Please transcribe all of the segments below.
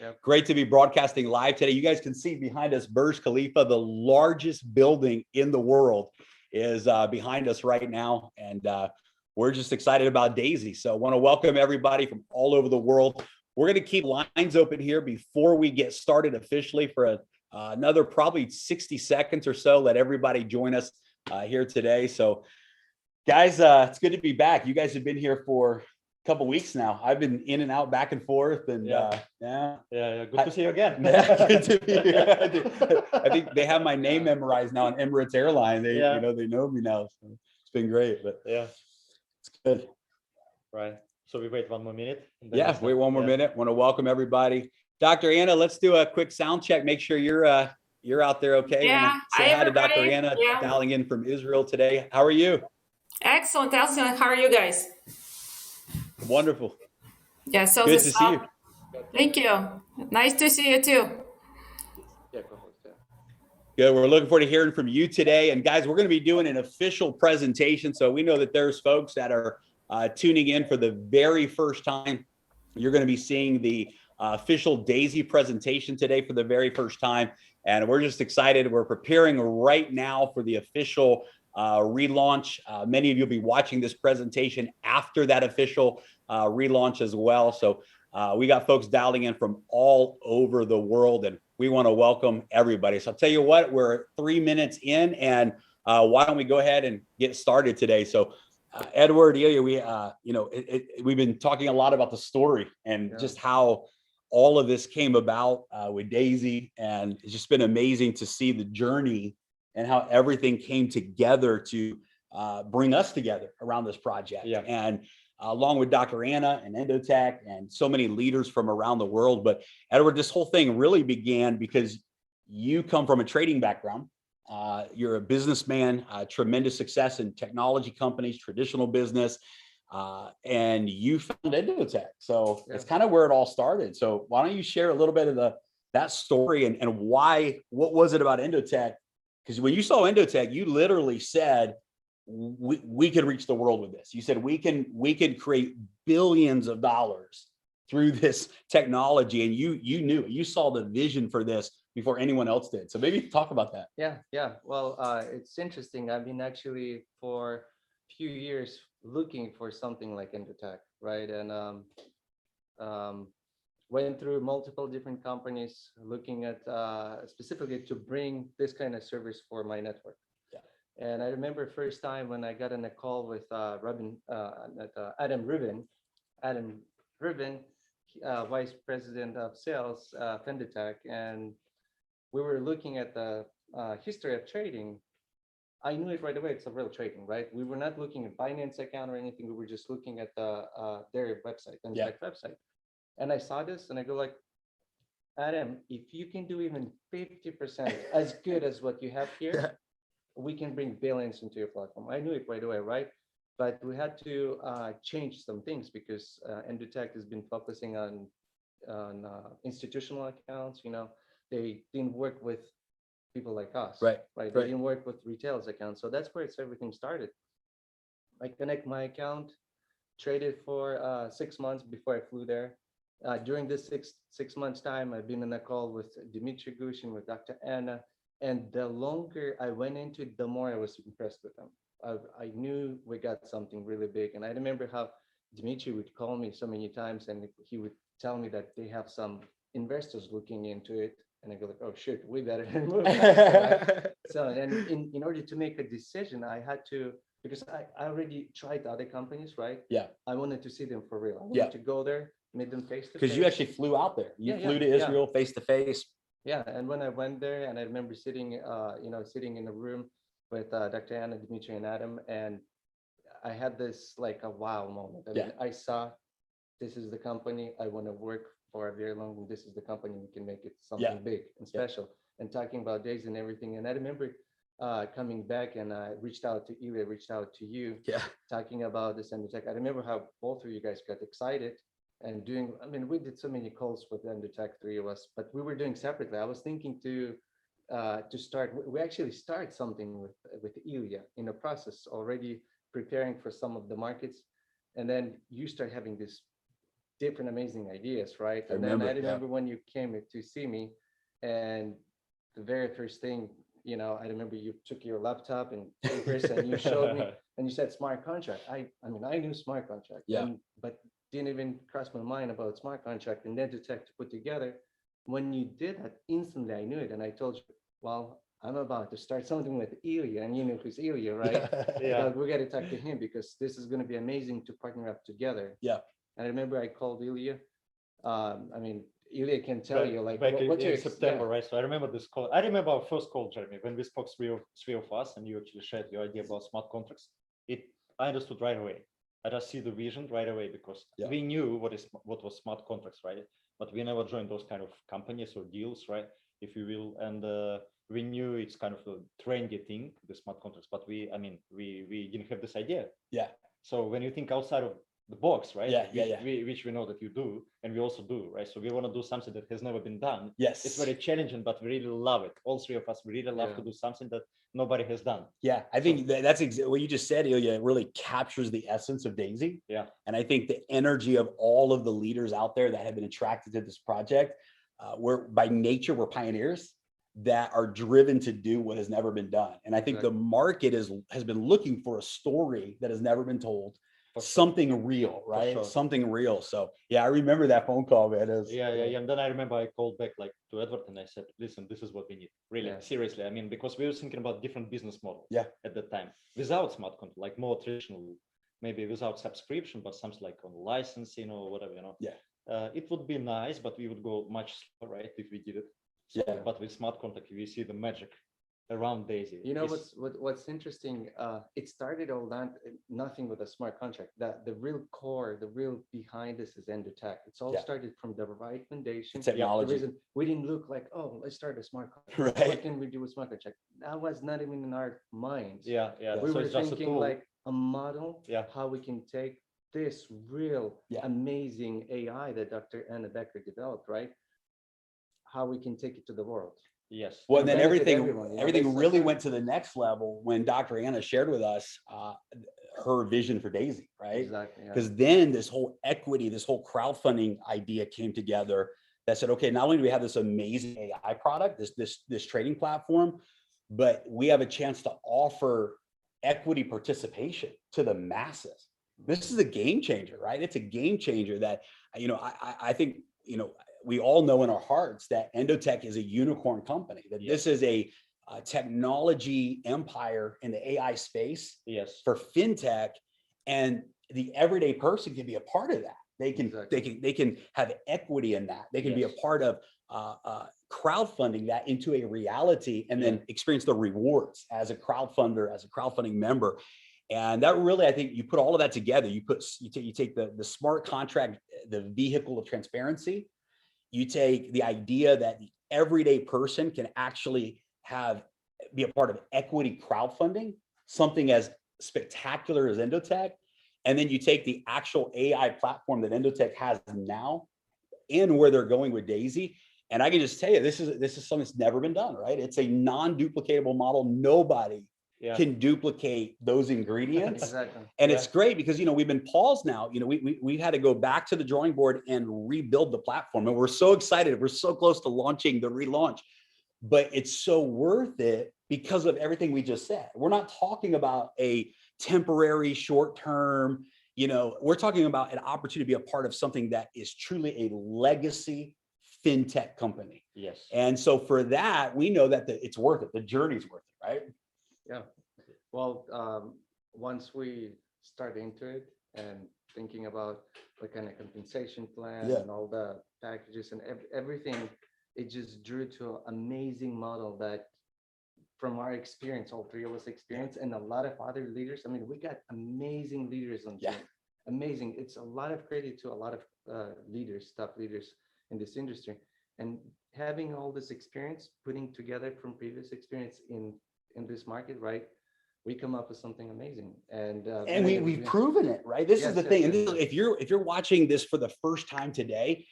Yep. Great to be broadcasting live today. You guys can see behind us Burj Khalifa, the largest building in the world, is behind us right now. And we're just excited about Daisy. So I want to welcome everybody from all over the world. We're going to keep lines open here before we get started officially for another probably 60 seconds or so. Let everybody join us here today. So guys, it's good to be back. You guys have been here for a couple weeks now. I've been in and out, back and forth, and yeah. Good to see you again. Good to be here. I think they have my name memorized now on Emirates Airline. They, they know me now. So it's been great, but it's good. Right. So we wait 1 more minute. Yeah, wait 1 more minute. Want to welcome everybody. Dr. Anna, let's do a quick sound check. Make sure you're out there okay. Yeah. Say hi to Dr. Anna, dialing in from Israel today. How are you? Excellent. How are you guys? Wonderful. Yeah, so good to see you. Thank you. Nice to see you too. Good. We're looking forward to hearing from you today. And guys, we're going to be doing an official presentation. So we know that there's folks that are tuning in for the very first time. You're going to be seeing the official Daisy presentation today for the very first time. And we're just excited. We're preparing right now for the official relaunch. Many of you will be watching this presentation after that official relaunch as well. So we got folks dialing in from all over the world, and we want to welcome everybody. So I'll tell you what, we're 3 minutes in, and why don't we go ahead and get started today? So Edward, Ilya, we've been talking a lot about the story and just how all of this came about with Daisy, and it's just been amazing to see the journey and how everything came together to bring us together around this project. Yeah. And along with Dr. Anna and Endotech and so many leaders from around the world. But Edward, this whole thing really began because you come from a trading background. You're a businessman, tremendous success in technology companies, traditional business, and you found Endotech. So it's kind of where it all started. So why don't you share a little bit of that story and why, what was it about Endotech? Because when you saw Endotech, you literally said, we could reach the world with this. You said we can create billions of dollars through this technology, and you knew, you saw the vision for this before anyone else did. So maybe talk about that. Yeah. Well, it's interesting. I've been actually for a few years looking for something like Endotech, right? And went through multiple different companies looking at specifically to bring this kind of service for my network. And I remember first time when I got on a call with Adam Rubin, Vice President of Sales, Endotech, and we were looking at the history of trading. I knew it right away. It's a real trading, right? We were not looking at Binance account or anything. We were just looking at their website, Endotech website. And I saw this and I go like, Adam, if you can do even 50% as good as what you have here, we can bring billions into your platform. I knew it right away, right? But we had to change some things because Endotech has been focusing on institutional accounts. They didn't work with people like us, right? They didn't work with retailers accounts. So that's where everything started. I connect my account, traded for 6 months before I flew there. During this six months time, I've been on a call with Dmitry Gushin, with Dr. Anna. And the longer I went into it, the more I was impressed with them. I knew we got something really big. And I remember how Dmitry would call me so many times and he would tell me that they have some investors looking into it. And I go like, oh shit, we better move. Right? So and in order to make a decision, I had to, because I already tried other companies, right? Yeah. I wanted to see them for real. I wanted to go there, meet them face to face. Because you actually flew out there. You flew to Israel face to face. Yeah, and when I went there, and I remember sitting in a room with Dr. Anna, Dmitry, and Adam, and I had this like a wow moment. I mean, I saw this is the company I want to work for a very long, and this is the company we can make it something big and special. And talking about days and everything, and I remember coming back, and I reached out to Ilya, reached out to you, talking about this Endotech. I remember how both of you guys got excited. And we did so many calls with Endotech, 3 of us, but we were doing separately. I was thinking to start, we actually start something with Ilya in the process, already preparing for some of the markets. And then you start having this different amazing ideas, right? I And then remember, I yeah. remember when you came to see me, and the very first thing, I remember you took your laptop and papers and you showed me, and you said smart contract. I mean, I knew smart contract, Yeah. but didn't even cross my mind about smart contract and EduTech to put together. When you did that, instantly I knew it, and I told you, well, I'm about to start something with Ilya, and you know who's Ilya, right? Yeah. We got to talk to him because this is going to be amazing to partner up together. Yeah. And I remember I called Ilya. I mean, Ilya can tell you like back what's in your September, right? So I remember this call. I remember our first call, Jeremy, when we spoke three of us, and you actually shared your idea about smart contracts. I understood right away. I just see the vision right away because Yeah. we knew what was smart contracts, right? But we never joined those kind of companies or deals, right? If you will, and we knew it's kind of a trendy thing, the smart contracts, but we didn't have this idea. Yeah. So when you think outside of the box, right? Yeah, yeah, Which we know that you do, and we also do, right? So we want to do something that has never been done. Yes. It's very challenging, but we really love it. All three of us, we really love Yeah. to do something that nobody has done. Yeah, I think that's what you just said, Ilya. It really captures the essence of Daisy. Yeah. And I think the energy of all of the leaders out there that have been attracted to this project, we're by nature, we're pioneers that are driven to do what has never been done. And I think the market has been looking for a story that has never been told, something real, right? sure. Something real. So yeah, I remember that phone call, man. It was- Yeah. And then I remember I called back like to Edward and I said, listen, this is what we need. Really, Yeah. seriously. I mean, because we were thinking about different business model Yeah. at the time without smart contract, like more traditional, maybe without subscription, but something like on licensing or whatever, Yeah. It would be nice, but we would go much slower, right? If we did it. So, Yeah. But with smart contract, we see the magic around Daisy. You know It's- what's interesting? It started all that nothing with a smart contract. That the real core, the real behind this is EduTech. It's all Yeah. started from the right foundation. Technology. The reason we didn't look like, oh, let's start a smart contract. Right. What can we do with smart contract? That was not even in our minds. Yeah. We So were it's just a thinking tool. like a model, Yeah. how we can take this real Yeah. amazing AI that Dr. Anna Becker developed, right? How we can take it to the world. Yes. Well, and then benefit everything, everyone, you know, everything that's- really went to the next level when Dr. Anna shared with us her vision for Daisy, right? Exactly. Yeah. Because then this whole equity, this whole crowdfunding idea came together that said, okay, not only do we have this amazing AI product, this trading platform, but we have a chance to offer equity participation to the masses. This is a game changer, right? It's a game changer that, I think, we all know in our hearts that EndoTech is a unicorn company, that this is a technology empire in the AI space Yes. for fintech, and the everyday person can be a part of that. They can Exactly. they can have equity in that. They can be a Yes. part of crowdfunding that into a reality, and then experience the rewards as a crowdfunder, as a crowdfunding member. And that really, I think, you put all of that together. You take the smart contract, the vehicle of transparency. You take the idea that the everyday person can actually be a part of equity crowdfunding, something as spectacular as EndoTech. And then you take the actual AI platform that EndoTech has now and where they're going with Daisy. And I can just tell you, this is something that's never been done, right? It's a non-duplicatable model. Nobody can duplicate those ingredients. Exactly. And it's great because, we've been paused now. We've had to go back to the drawing board and rebuild the platform. And we're so excited. We're so close to launching the relaunch, but it's so worth it because of everything we just said. We're not talking about a temporary short-term, we're talking about an opportunity to be a part of something that is truly a legacy fintech company. Yes. And so for that, we know that it's worth it. The journey's worth it, right? Yeah. Well, once we start into it and thinking about what kind of compensation plan and all the packages and everything, it just drew to an amazing model that from our experience, all three of us experience, and a lot of other leaders. I mean, we got amazing leaders on team. Amazing. It's a lot of credit to a lot of leaders, top leaders in this industry. And having all this experience, putting together from previous experience in this market, right? We come up with something amazing, and we've proven it, right? This is the thing. And if you're watching this for the first time today,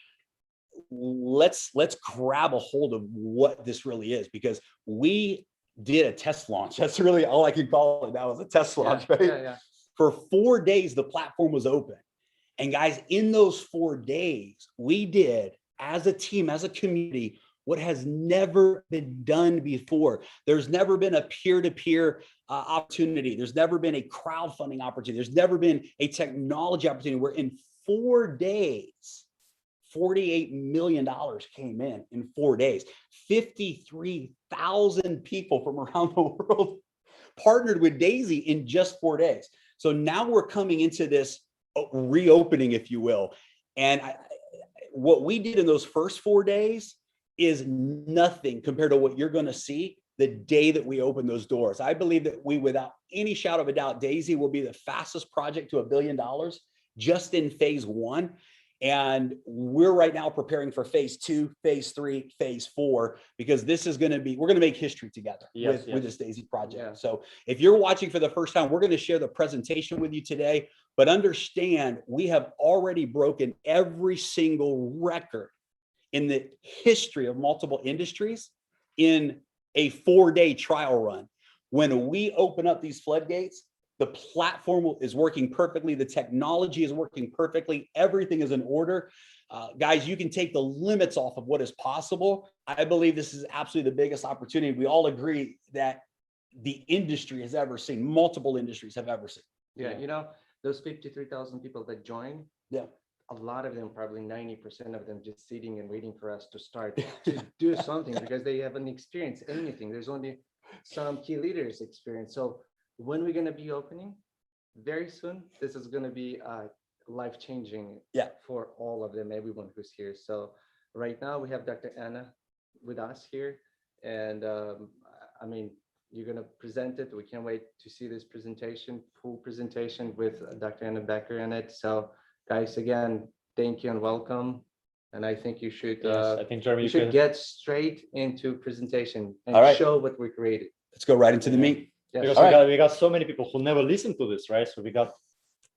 let's grab a hold of what this really is, because we did a test launch. That's really all I can call it. That was a test launch, right? Yeah. For 4 days, the platform was open. And guys, in those 4 days, we did as a team, as a community, what has never been done before. There's never been a peer-to-peer opportunity. There's never been a crowdfunding opportunity. There's never been a technology opportunity where in 4 days, $48 million came in 4 days. 53,000 people from around the world partnered with Daisy in just 4 days. So now we're coming into this reopening, if you will. And what we did in those first 4 days is nothing compared to what you're going to see the day that we open those doors. I believe that we, without any shadow of a doubt, Daisy will be the fastest project to $1 billion just in phase 1. And we're right now preparing for phase 2, phase 3, phase 4, because this is going to be, we're going to make history together with this Daisy project. Yeah. So if you're watching for the first time, we're going to share the presentation with you today, but understand we have already broken every single record in the history of multiple industries in a 4-day trial run. When we open up these floodgates, the platform is working perfectly. The technology is working perfectly. Everything is in order. Guys, you can take the limits off of what is possible. I believe this is absolutely the biggest opportunity. We all agree that the industry has ever seen, multiple industries have ever seen. Yeah, you know, those 53,000 people that joined, Yeah. a lot of them, probably 90% of them, just sitting and waiting for us to start to do something because they haven't experienced anything. There's only some key leaders experience. So when we're going to be opening very soon, this is going to be life-changing for all of them, everyone who's here. So right now we have Dr. Anna with us here. And I mean, you're going to present it. We can't wait to see this presentation, full presentation with Dr. Anna Becker in it. So guys, again, thank you and welcome. And I think you should, I think Jeremy, you should get straight into presentation and All right. show what we created. Let's go right into the meat. Yes. because All we got so many people who never listened to this, right? So we got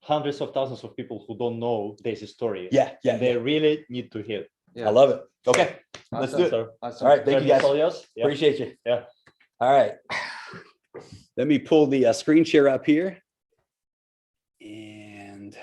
hundreds of thousands of people who don't know Daisy's story. Yeah. They really need to hear. Yeah. I love it. Okay, let's Awesome. do it. So, Awesome. All right, thank you guys. all yours? Yeah. Appreciate you. Yeah. All right. Let me pull the screen share up here. And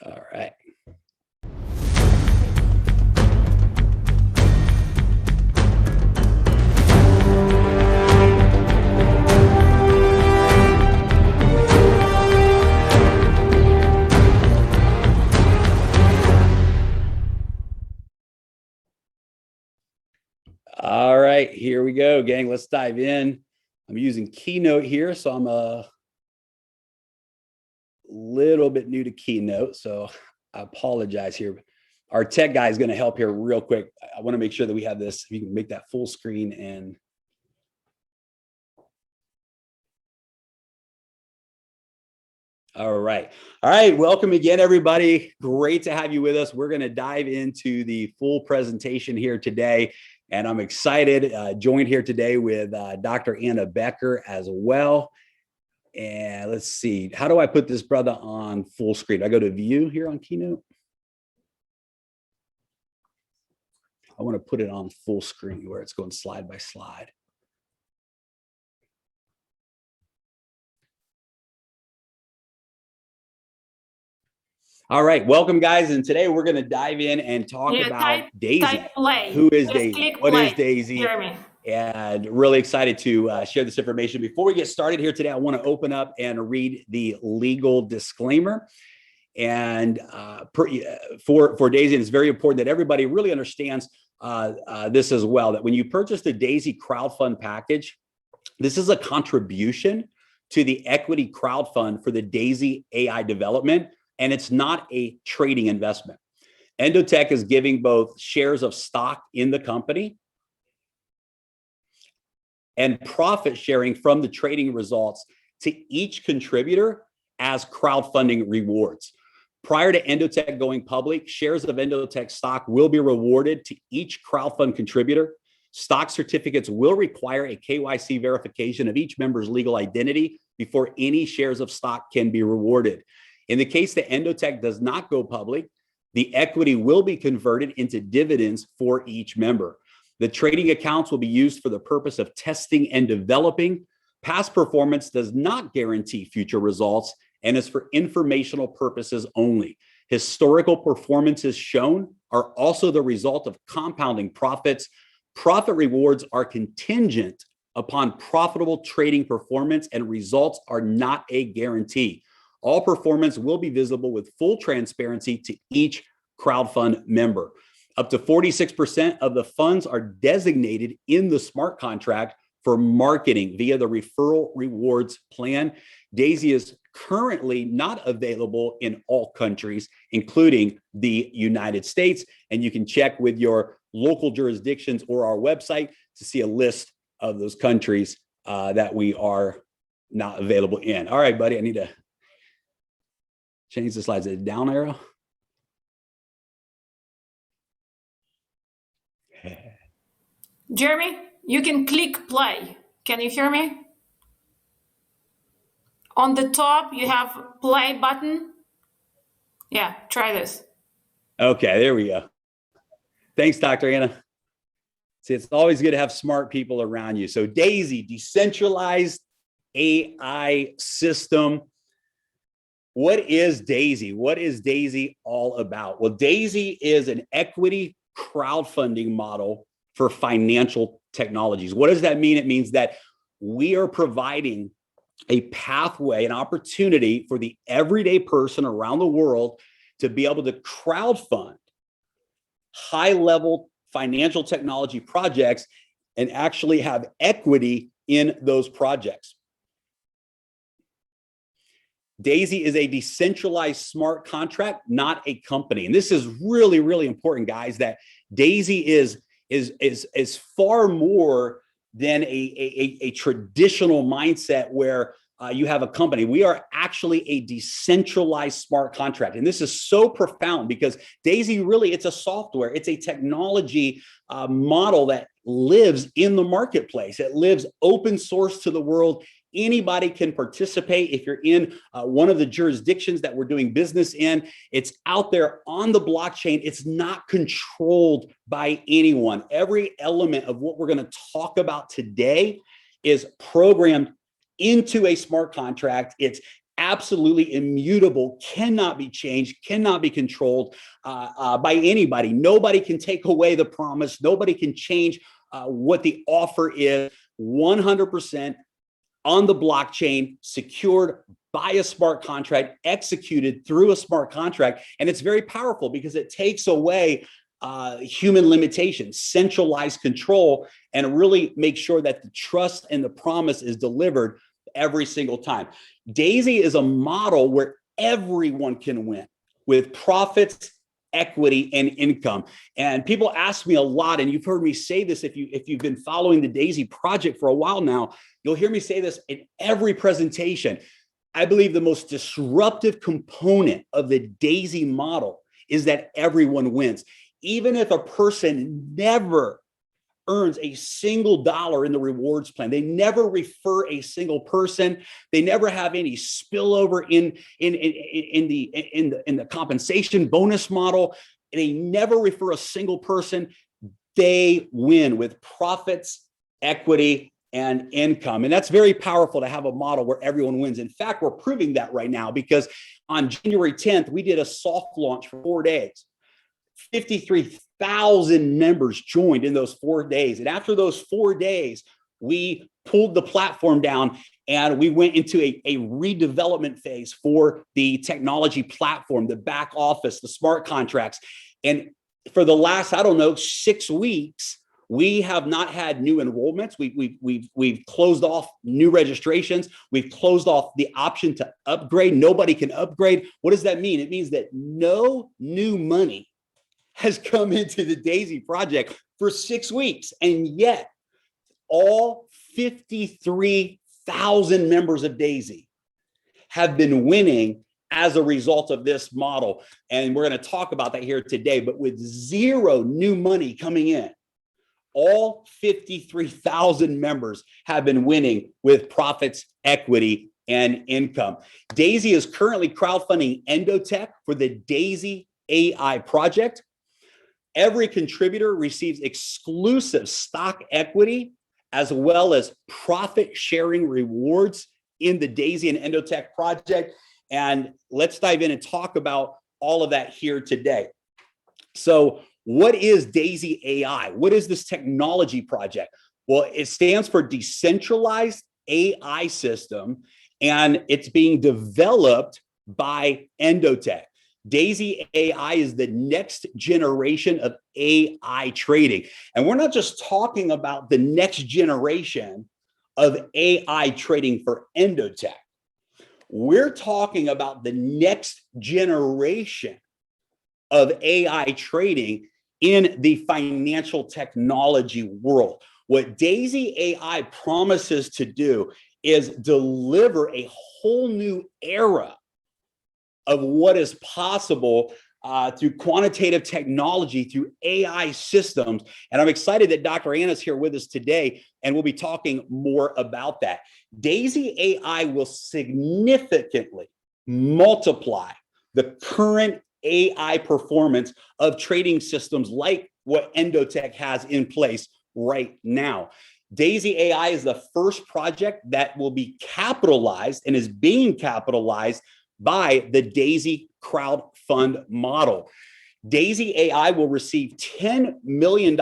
all right. All right, here we go, gang. Let's dive in. I'm using Keynote here, so I'm a little bit new to Keynote, so I apologize here. Our tech guy is going to help here real quick. I want to make sure that we have this. If you can make that full screen and all right. Welcome again, everybody. Great to have you with us. We're going to dive into the full presentation here today. And I'm excited, joined here today with Dr. Anna Becker as well. And let's see, how do I put this brother on full screen? I go to view here on Keynote. I want to put it on full screen where it's going slide by slide. All right, welcome guys. And today we're going to dive in and talk about Daisy. Who is Daisy? What is Daisy? Jeremy. And really excited to share this information. Before we get started here today, I want to open up and read the legal disclaimer. And for Daisy, it's very important that everybody really understands this as well, that when you purchase the Daisy crowdfund package, this is a contribution to the equity crowdfund for the Daisy AI development, and it's not a trading investment. Endotech is giving both shares of stock in the company and profit sharing from the trading results to each contributor as crowdfunding rewards. Prior to Endotech going public, shares of Endotech stock will be rewarded to each crowdfund contributor. Stock certificates will require a KYC verification of each member's legal identity before any shares of stock can be rewarded. In the case that Endotech does not go public, the equity will be converted into dividends for each member. The trading accounts will be used for the purpose of testing and developing. Past performance does not guarantee future results and is for informational purposes only. Historical performances shown are also the result of compounding profits. Profit rewards are contingent upon profitable trading performance, and results are not a guarantee. All performance will be visible with full transparency to each crowdfund member. Up to 46% of the funds are designated in the smart contract for marketing via the referral rewards plan. Daisy is currently not available in all countries, including the United States. And you can check with your local jurisdictions or our website to see a list of those countries that we are not available in. All right, buddy, I need to change the slides. Is it down arrow? Jeremy, you can click play. Can you hear me? On the top, you have play button. Yeah, try this. Okay, there we go. Thanks, Dr. Anna. See, it's always good to have smart people around you. So Daisy, decentralized AI system. What is Daisy? What is Daisy all about? Well, Daisy is an equity crowdfunding model for financial technologies. What does that mean? It means that we are providing a pathway, an opportunity for the everyday person around the world to be able to crowdfund high-level financial technology projects and actually have equity in those projects. Daisy is a decentralized smart contract, not a company. And this is really, really important, guys, that Daisy is far more than a traditional mindset where you have a company. We are actually a decentralized smart contract. And this is so profound because Daisy really, it's a software, it's a technology model that lives in the marketplace. It lives open source to the world. Anybody can participate. If you're in one of the jurisdictions that we're doing business in, it's out there on the blockchain. It's not controlled by anyone. Every element of what we're going to talk about today is programmed into a smart contract. It's absolutely immutable, cannot be changed, cannot be controlled by anybody. Nobody can take away the promise. Nobody can change what the offer is. 100% on the blockchain, secured by a smart contract, executed through a smart contract. And it's very powerful because it takes away human limitations, centralized control, and really make sure that the trust and the promise is delivered every single time. Daisy is a model where everyone can win with profits, equity, and income. And people ask me a lot, and you've heard me say this if you've been following the Daisy project for a while now, you'll hear me say this in every presentation. I believe the most disruptive component of the Daisy model is that everyone wins. Even if a person never earns a single dollar in the rewards plan, they never refer a single person, they never have any spillover in the compensation bonus model, they never refer a single person, they win with profits, equity, and income. And that's very powerful to have a model where everyone wins. In fact, we're proving that right now because on January 10th, we did a soft launch for 4 days. 53,000 members joined in those 4 days. And after those 4 days, we pulled the platform down and we went into a redevelopment phase for the technology platform, the back office, the smart contracts. And for the last, 6 weeks, we have not had new enrollments. We've closed off new registrations. We've closed off the option to upgrade. Nobody can upgrade. What does that mean? It means that no new money has come into the Daisy project for 6 weeks. And yet all 53,000 members of Daisy have been winning as a result of this model. And we're going to talk about that here today, but with zero new money coming in, all 53,000 members have been winning with profits, equity, and income. Daisy is currently crowdfunding Endotech for the Daisy AI project. Every contributor receives exclusive stock equity as well as profit sharing rewards in the Daisy and Endotech project. And let's dive in and talk about all of that here today. So what is Daisy AI? What is this technology project? Well, it stands for Decentralized AI System, and it's being developed by Endotech. Daisy AI is the next generation of AI trading. And we're not just talking about the next generation of AI trading for Endotech. We're talking about the next generation of AI trading in the financial technology world. What Daisy AI promises to do is deliver a whole new era of what is possible through quantitative technology, through AI systems. And I'm excited that Dr. Anna's here with us today, and we'll be talking more about that. Daisy AI will significantly multiply the current AI performance of trading systems like what Endotech has in place right now. Daisy AI is the first project that will be capitalized and is being capitalized by the Daisy crowdfund model. Daisy AI will receive $10 million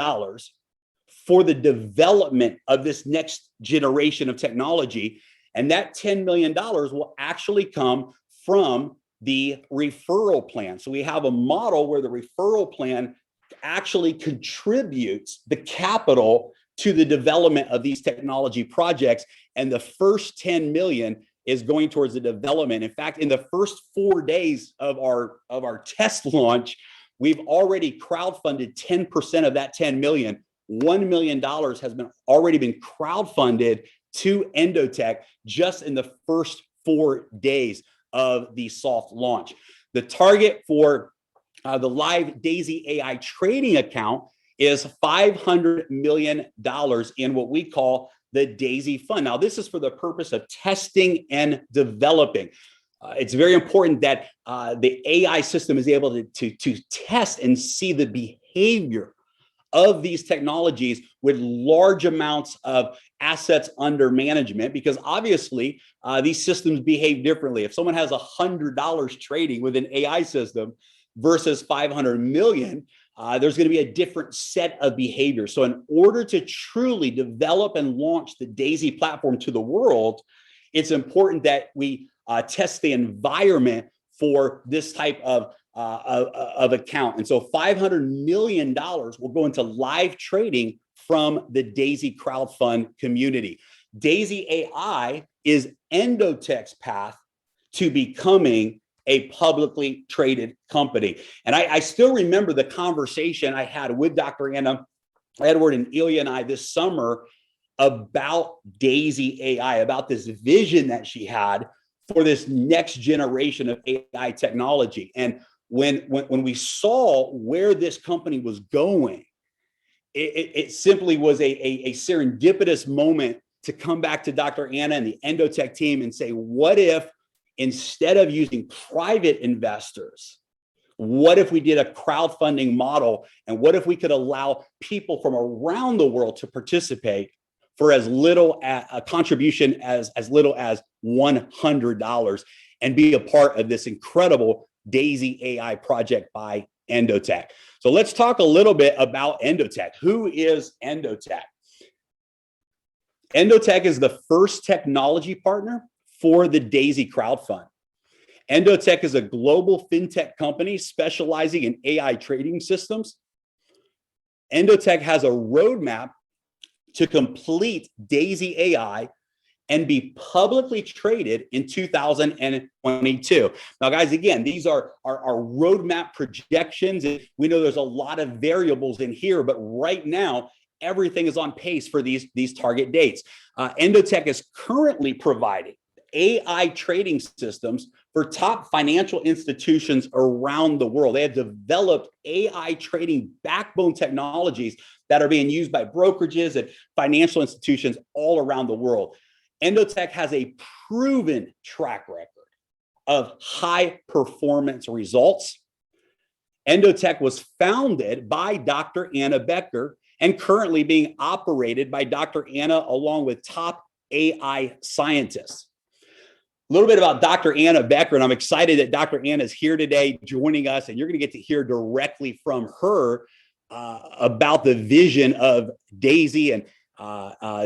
for the development of this next generation of technology. And that $10 million will actually come from the referral plan. So we have a model where the referral plan actually contributes the capital to the development of these technology projects. And the first 10 million is going towards the development. In fact, in the first 4 days of our test launch, we've already crowdfunded 10% of that 10 million. $1 million has already been crowdfunded to Endotech just in the first 4 days of the soft launch. The target for the live Daisy AI trading account is $500 million in what we call the Daisy Fund. Now, this is for the purpose of testing and developing. It's very important that the AI system is able to test and see the behavior of these technologies with large amounts of assets under management, because obviously these systems behave differently. If someone has $100 trading with an AI system versus 500 million, there's going to be a different set of behaviors. So in order to truly develop and launch the Daisy platform to the world, it's important that we test the environment for this type of account. And so $500 million will go into live trading from the Daisy crowdfund community. Daisy AI is Endotech's path to becoming a publicly traded company. And I still remember the conversation I had with Dr. Anna, Edward, and Ilya and I this summer about Daisy AI, about this vision that she had for this next generation of AI technology. And when we saw where this company was going, it simply was a serendipitous moment to come back to Dr. Anna and the Endotech team and say, what if instead of using private investors, what if we did a crowdfunding model? And what if we could allow people from around the world to participate for as little a contribution as little as $100 and be a part of this incredible Daisy AI project by Endotech? So let's talk a little bit about Endotech. Who is Endotech? Endotech is the first technology partner for the Daisy crowdfund. Endotech is a global fintech company specializing in AI trading systems. Endotech has a roadmap to complete Daisy AI and be publicly traded in 2022. Now, guys, again, these are our roadmap projections. We know there's a lot of variables in here, but right now, everything is on pace for these target dates. Endotech is currently providing AI trading systems for top financial institutions around the world. They have developed AI trading backbone technologies that are being used by brokerages and financial institutions all around the world. Endotech has a proven track record of high performance results. Endotech was founded by Dr. Anna Becker and currently being operated by Dr. Anna along with top AI scientists. A little bit about Dr. Anna Becker, and I'm excited that Dr. Anna is here today joining us, and you're going to get to hear directly from her about the vision of Daisy and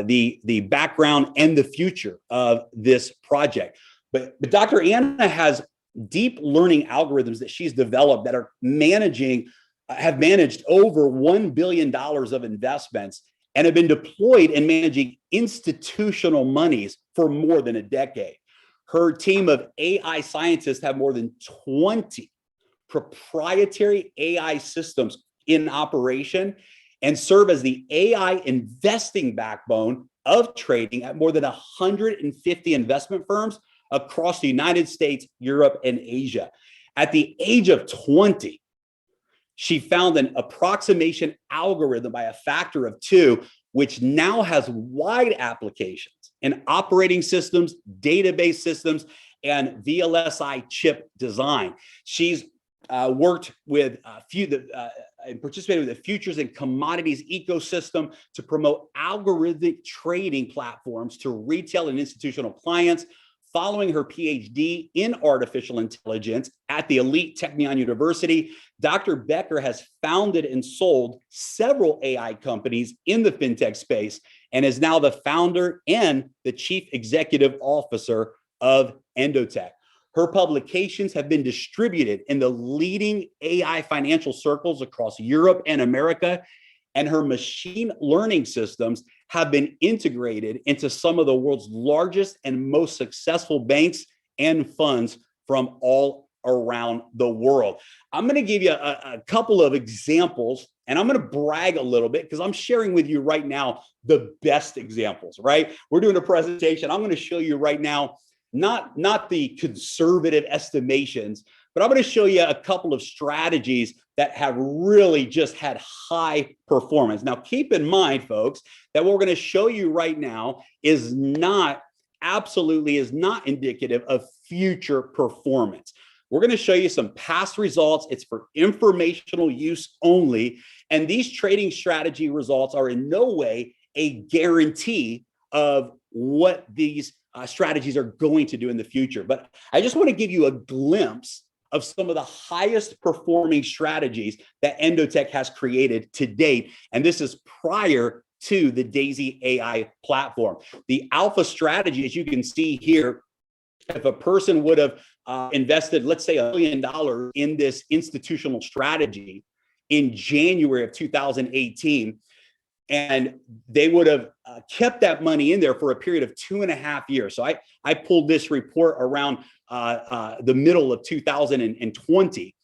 the background and the future of this project. But Dr. Anna has deep learning algorithms that she's developed that are have managed over $1 billion of investments and have been deployed in managing institutional monies for more than a decade. Her team of AI scientists have more than 20 proprietary AI systems in operation and serve as the AI investing backbone of trading at more than 150 investment firms across the United States, Europe, and Asia. At the age of 20, she found an approximation algorithm by a factor of 2, which now has wide applications in operating systems, database systems, and VLSI chip design. She's worked with and participated with the futures and commodities ecosystem to promote algorithmic trading platforms to retail and institutional clients. Following her PhD in artificial intelligence at the elite Technion University, Dr. Becker has founded and sold several AI companies in the fintech space and is now the founder and the chief executive officer of Endotech. Her publications have been distributed in the leading AI financial circles across Europe and America, and her machine learning systems have been integrated into some of the world's largest and most successful banks and funds from all around the world. I'm going to give you a couple of examples, and I'm going to brag a little bit because I'm sharing with you right now the best examples, right? We're doing a presentation. I'm going to show you right now, not the conservative estimations, but I'm going to show you a couple of strategies that have really just had high performance. Now, keep in mind, folks, that what we're going to show you right now is not indicative of future performance. We're going to show you some past results. It's for informational use only. And these trading strategy results are in no way a guarantee of what these strategies are going to do in the future. But I just want to give you a glimpse of some of the highest performing strategies that Endotech has created to date. And this is prior to the Daisy AI platform. The alpha strategy, as you can see here, if a person would have invested, let's say, $1 million in this institutional strategy in January of 2018, and they would have kept that money in there for a period of 2.5 years. So I pulled this report around the middle of 2020.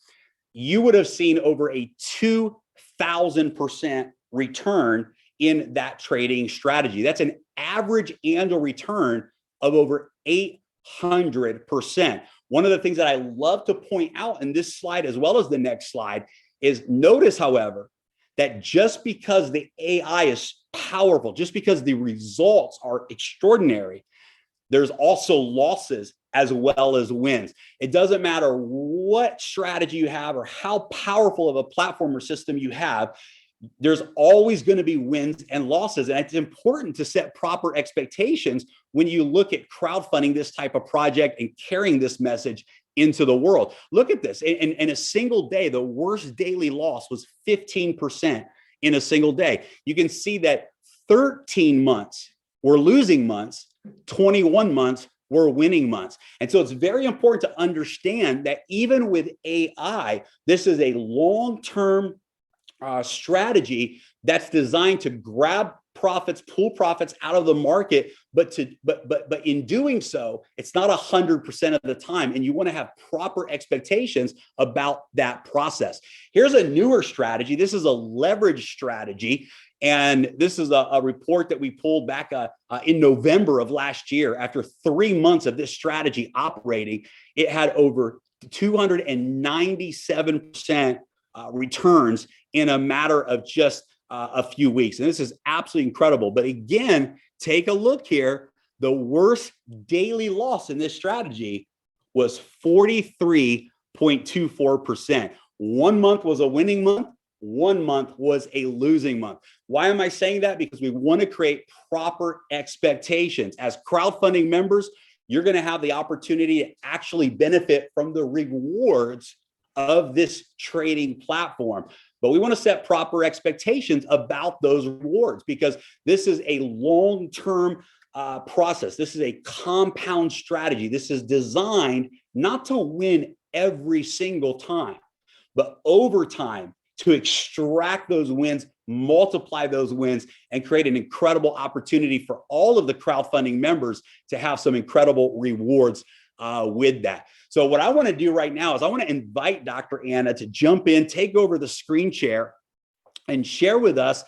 You would have seen over a 2,000% return in that trading strategy. That's an average annual return of over 800%. One of the things that I love to point out in this slide, as well as the next slide, is notice, however, that just because the AI is powerful, just because the results are extraordinary, there's also losses as well as wins. It doesn't matter what strategy you have or how powerful of a platform or system you have, there's always going to be wins and losses. And it's important to set proper expectations when you look at crowdfunding this type of project and carrying this message into the world. Look at this. In a single day, the worst daily loss was 15% in a single day. You can see that 13 months were losing months, 21 months were winning months. And so it's very important to understand that even with AI, this is a long-term strategy that's designed to grab profits, pull profits out of the market, but in doing so, it's not 100% of the time, and you want to have proper expectations about that process. Here's a newer strategy. This is a leverage strategy. And this is a report that we pulled back in November of last year. After 3 months of this strategy operating, it had over 297% returns in a matter of just a few weeks. And this is absolutely incredible. But again, take a look here. The worst daily loss in this strategy was 43.24%. 1 month was a winning month. 1 month was a losing month. Why am I saying that? Because we want to create proper expectations. As crowdfunding members, you're going to have the opportunity to actually benefit from the rewards of this trading platform. But we want to set proper expectations about those rewards, because this is a long-term process. This is a compound strategy. This is designed not to win every single time, but over time to extract those wins, multiply those wins, and create an incredible opportunity for all of the crowdfunding members to have some incredible rewards with that. So what I want to do right now is I want to invite Dr. Anna to jump in, take over the screen share, and share with us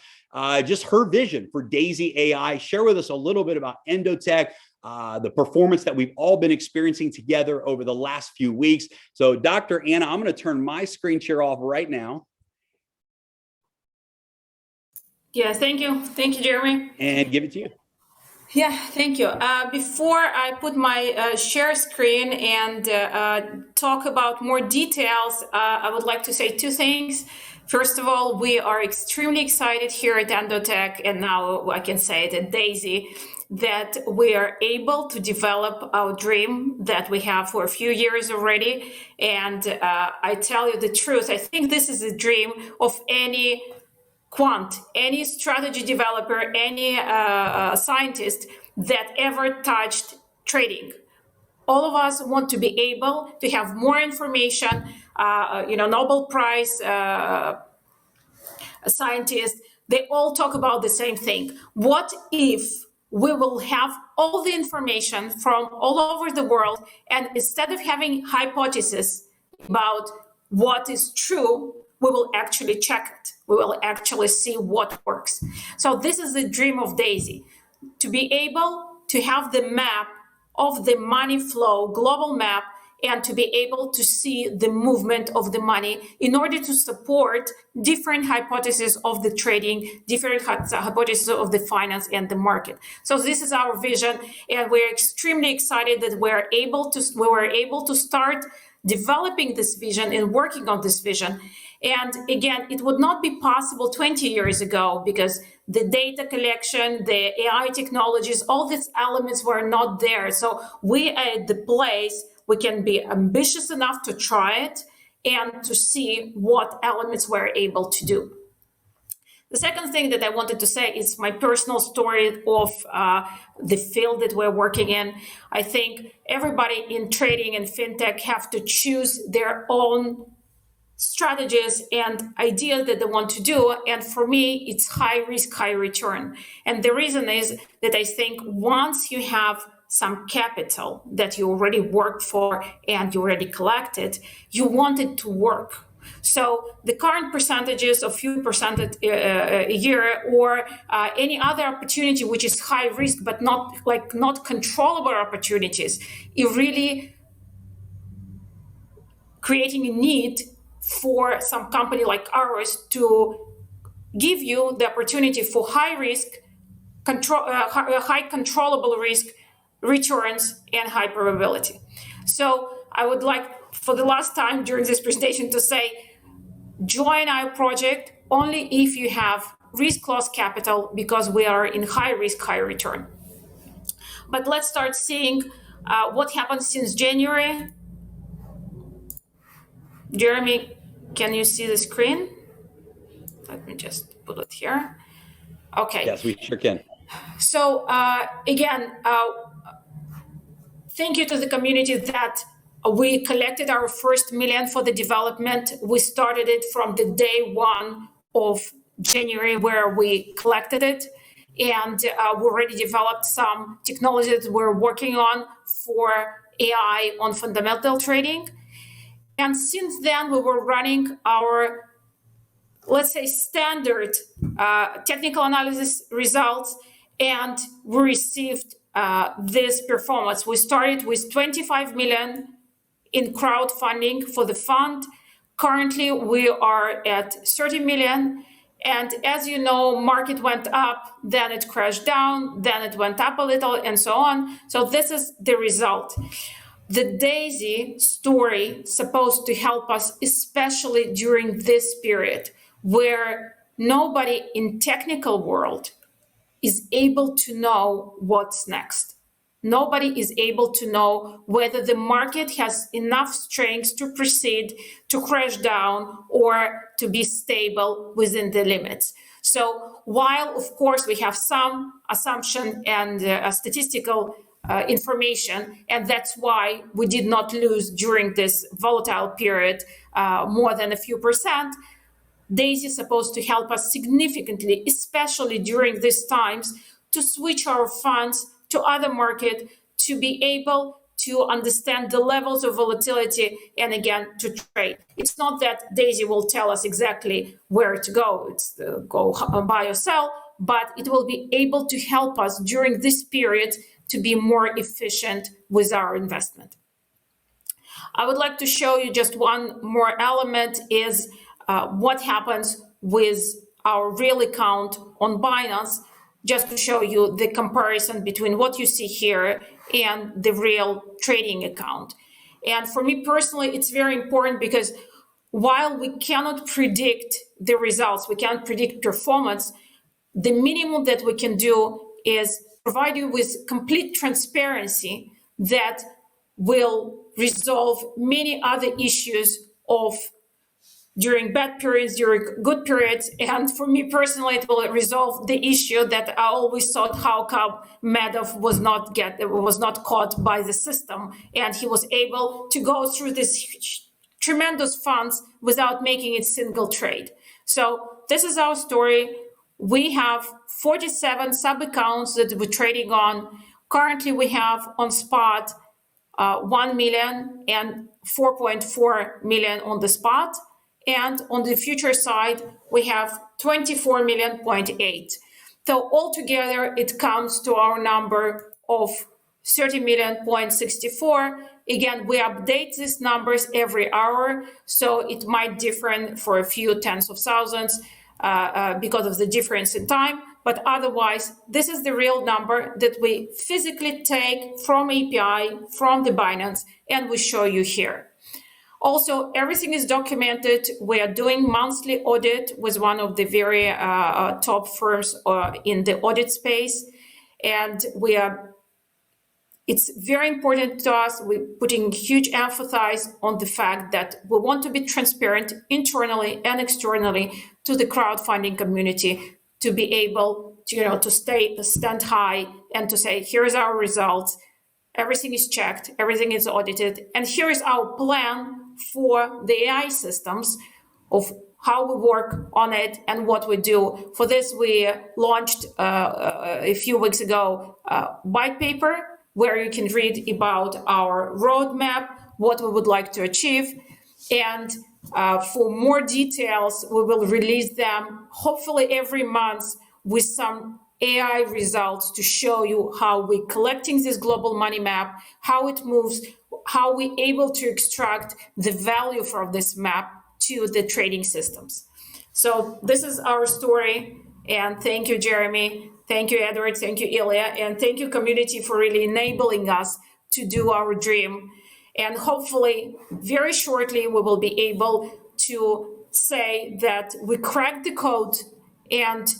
just her vision for Daisy AI. Share with us a little bit about Endotech, the performance that we've all been experiencing together over the last few weeks. So Dr. Anna, I'm going to turn my screen share off right now. Yeah, thank you. Thank you, Jeremy. And give it to you. Yeah, thank you. Before I put my share screen and talk about more details, I would like to say two things. First of all, we are extremely excited here at Endotech, and now I can say it at Daisy, that we are able to develop our dream that we have for a few years already. And I tell you the truth, I think this is a dream of any quant, any strategy developer, any scientist that ever touched trading. All of us want to be able to have more information. Nobel Prize scientists, they all talk about the same thing. What if we will have all the information from all over the world, and instead of having hypotheses about what is true, we will actually check it. We will actually see what works. So this is the dream of Daisy, to be able to have the map of the money flow, global map, and to be able to see the movement of the money in order to support different hypotheses of the trading, different hypotheses of the finance and the market. So this is our vision, and we're extremely excited that we were able to start developing this vision and working on this vision. And again, it would not be possible 20 years ago because the data collection, the AI technologies, all these elements were not there. So we are at the place we can be ambitious enough to try it and to see what elements we're able to do. The second thing that I wanted to say is my personal story of the field that we're working in. I think everybody in trading and fintech have to choose their own strategies and ideas that they want to do. And for me, it's high risk, high return. And the reason is that I think once you have some capital that you already worked for and you already collected, you want it to work. So the current percentages of few percent a year or any other opportunity which is high risk but not controllable opportunities, it really creating a need for some company like ours to give you the opportunity for high risk, high controllable risk, returns, and high probability. So I would like, for the last time during this presentation, to say, join our project only if you have risk loss capital, because we are in high risk, high return. But let's start seeing what happened since January. Jeremy, can you see the screen? Let me just put it here. Okay. Yes, we sure can. So again, thank you to the community that we collected our first million for the development. We started it from the day one of January where we collected it. And we already developed some technology that we're working on for AI on fundamental trading. And since then, we were running our let's say, standard technical analysis results, and we received this performance. We started with 25 million in crowdfunding for the fund. Currently, we are at 30 million. And as you know, market went up, then it crashed down, then it went up a little, and so on. So this is the result. The DAISY story supposed to help us, especially during this period where nobody in technical world is able to know what's next. Nobody is able to know whether the market has enough strength to proceed, to crash down, or to be stable within the limits. So while, of course, we have some assumption and statistical information, and that's why we did not lose during this volatile period more than a few percent, DAISY is supposed to help us significantly, especially during these times, to switch our funds to other market, to be able to understand the levels of volatility and again to trade. It's not that DAISY will tell us exactly where to go, it's go buy or sell, but it will be able to help us during this period to be more efficient with our investment. I would like to show you just one more element is what happens with our real account on Binance, just to show you the comparison between what you see here and the real trading account. And for me personally, it's very important because while we cannot predict the results, we can't predict performance, the minimum that we can do is provide you with complete transparency that will resolve many other issues of during bad periods, during good periods. And for me personally, it will resolve the issue that I always thought how come Madoff was not caught by the system. And he was able to go through this tremendous funds without making a single trade. So this is our story. We have 47 sub-accounts that we're trading on. Currently, we have on spot 1 million and 4.4 million on the spot. And on the future side, we have 24.8 million. So altogether, it comes to our number of 30.64 million. Again, we update these numbers every hour, so it might differ for a few tens of thousands because of the difference in time. But otherwise, this is the real number that we physically take from API, from the Binance, and we show you here. Also, everything is documented. We are doing monthly audit with one of the very top firms in the audit space. And it's very important to us. We're putting huge emphasis on the fact that we want to be transparent internally and externally to the crowdfunding community to be able to, to stand high and to say, here's our results. Everything is checked, everything is audited. And here is our plan for the AI systems of how we work on it and what we do. For this, we launched a few weeks ago a white paper where you can read about our roadmap, what we would like to achieve. And for more details, we will release them hopefully every month with some AI results to show you how we're collecting this global money map, how it moves, how we're able to extract the value from this map to the trading systems. So this is our story. And thank you, Jeremy. Thank you, Edward. Thank you, Ilya. And thank you, community, for really enabling us to do our dream. And hopefully, very shortly, we will be able to say that we cracked the code and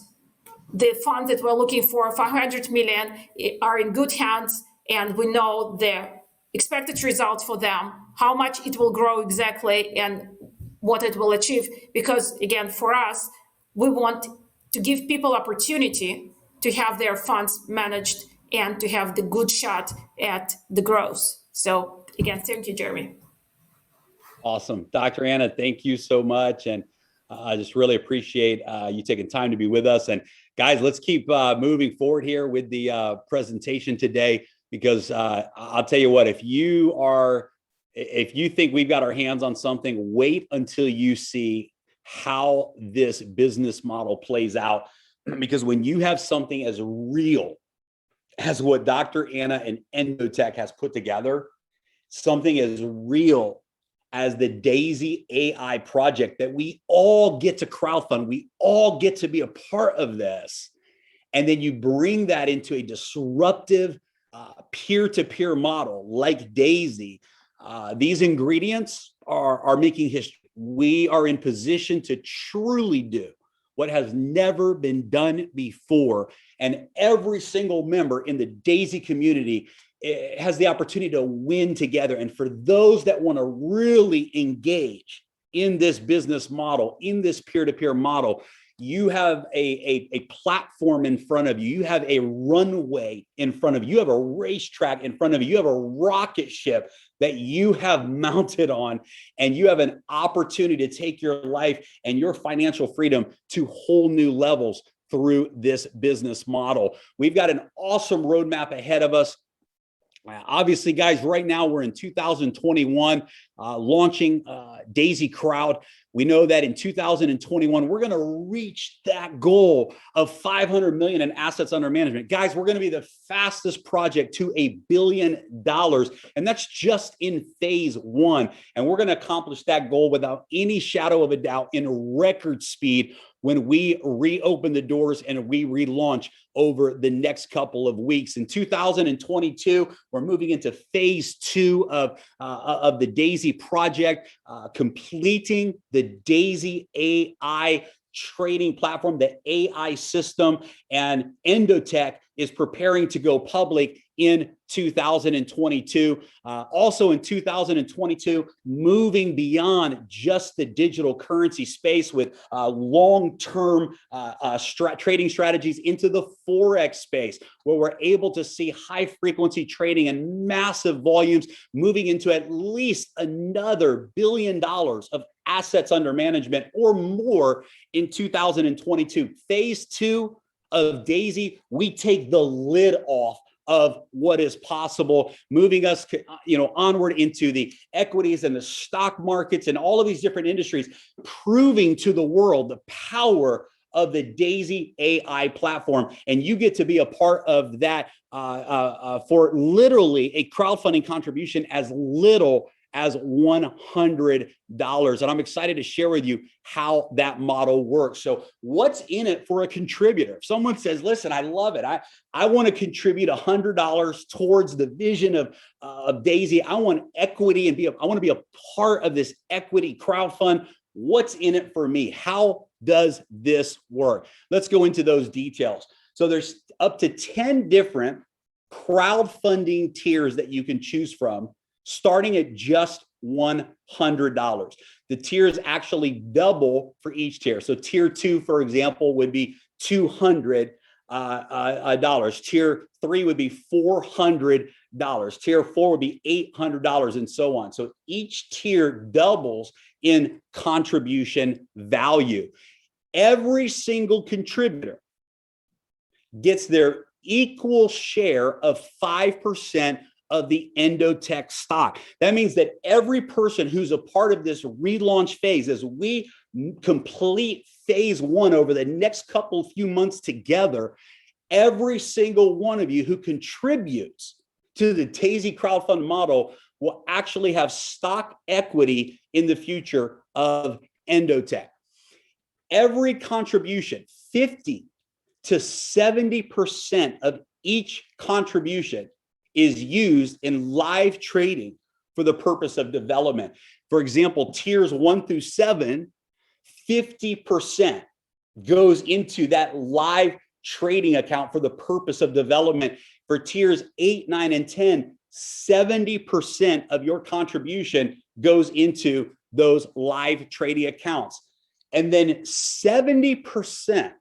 the funds that we're looking for, 500 million, are in good hands, and we know the expected results for them, how much it will grow exactly, and what it will achieve. Because again, for us, we want to give people opportunity to have their funds managed and to have the good shot at the growth. So again, thank you, Jeremy. Awesome. Dr. Anna, thank you so much. And I just really appreciate you taking time to be with us. And guys, let's keep moving forward here with the presentation today, because I'll tell you what, if you think we've got our hands on something, wait until you see how this business model plays out. Because when you have something as real as what Dr. Anna and Endotech has put together, something as real as the Daisy AI project that we all get to crowdfund, we all get to be a part of this. And then you bring that into a disruptive peer-to-peer model like Daisy. These ingredients are making history. We are in position to truly do what has never been done before. And every single member in the Daisy community has the opportunity to win together. And for those that want to really engage in this business model, in this peer-to-peer model, you have a platform in front of you. You have a runway in front of you. You have a racetrack in front of you. You have a rocket ship that you have mounted on, and you have an opportunity to take your life and your financial freedom to whole new levels through this business model. We've got an awesome roadmap ahead of us. Obviously, guys, right now we're in 2021, launching Daisy Crowd. We know that in 2021, we're going to reach that goal of 500 million in assets under management. Guys, we're going to be the fastest project to $1 billion. And that's just in phase one. And we're going to accomplish that goal without any shadow of a doubt in record speed when we reopen the doors and we relaunch over the next couple of weeks. In 2022, we're moving into phase two of the Daisy project, completing the Daisy AI trading platform, the AI system, and Endotech is preparing to go public in 2022. Also in 2022, moving beyond just the digital currency space with long-term trading strategies into the Forex space, where we're able to see high frequency trading and massive volumes, moving into at least another $1 billion of assets under management or more in 2022. Phase two of Daisy, we take the lid off of what is possible, moving us, onward into the equities and the stock markets and all of these different industries, proving to the world the power of the Daisy AI platform. And you get to be a part of that for literally a crowdfunding contribution as little as $100. And I'm excited to share with you how that model works. So what's in it for a contributor? If someone says, listen, I love it. I want to contribute $100 towards the vision of Daisy. I want equity and I want to be a part of this equity crowdfund. What's in it for me? How does this work? Let's go into those details. So there's up to 10 different crowdfunding tiers that you can choose from, starting at just $100. The tiers actually double for each tier. So tier 2, for example, would be $200. Tier 3 would be $400. Tier 4 would be $800, and so on. So each tier doubles in contribution value. Every single contributor gets their equal share of 5% of the Endotech stock. That means that every person who's a part of this relaunch phase, as we complete phase one over the next few months together, every single one of you who contributes to the Daisy crowdfund model will actually have stock equity in the future of Endotech. Every contribution, 50 to 70% of each contribution is used in live trading for the purpose of development. For example, tiers 1 through 7, 50% goes into that live trading account for the purpose of development. For tiers 8, 9, and 10, 70% of your contribution goes into those live trading accounts. And then 70%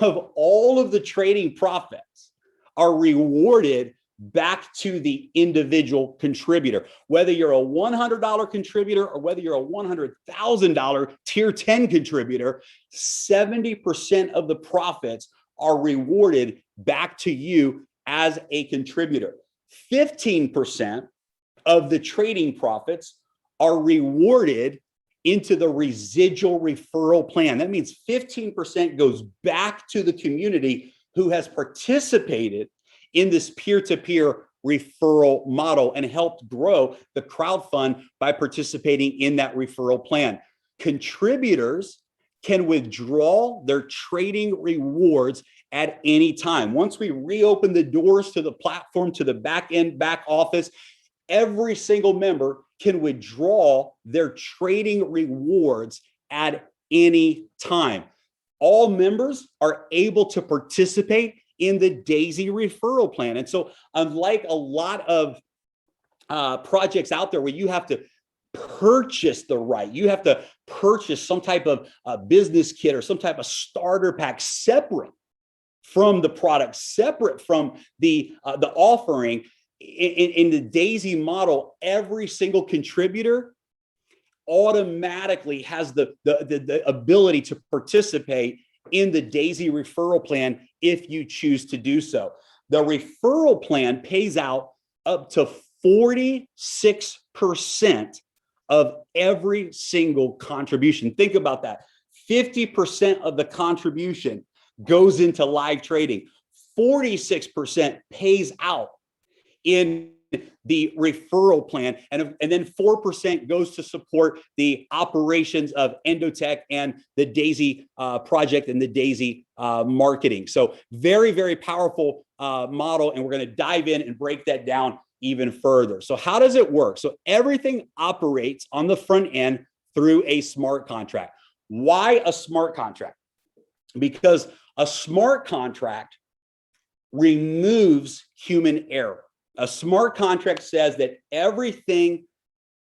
of all of the trading profits are rewarded back to the individual contributor. Whether you're a $100 contributor or whether you're a $100,000 tier 10 contributor, 70% of the profits are rewarded back to you as a contributor. 15% of the trading profits are rewarded into the residual referral plan. That means 15% goes back to the community who has participated in this peer-to-peer referral model and helped grow the crowd fund by participating in that referral plan. Contributors can withdraw their trading rewards at any time. Once we reopen the doors to the platform, to the back office, every single member can withdraw their trading rewards at any time. All members are able to participate in the Daisy referral plan. And so unlike a lot of projects out there where you have to purchase the right, you have to purchase some type of business kit or some type of starter pack separate from the product, separate from the offering. In the Daisy model, every single contributor automatically has the ability to participate in the Daisy referral plan if you choose to do so. The referral plan pays out up to 46% of every single contribution. Think about that. 50% of the contribution goes into live trading. 46% pays out in the referral plan, and then 4% goes to support the operations of Endotech and the Daisy project and the Daisy marketing. So very, very powerful model, and we're going to dive in and break that down even further. So how does it work? So everything operates on the front end through a smart contract. Why a smart contract? Because a smart contract removes human error. A smart contract says that everything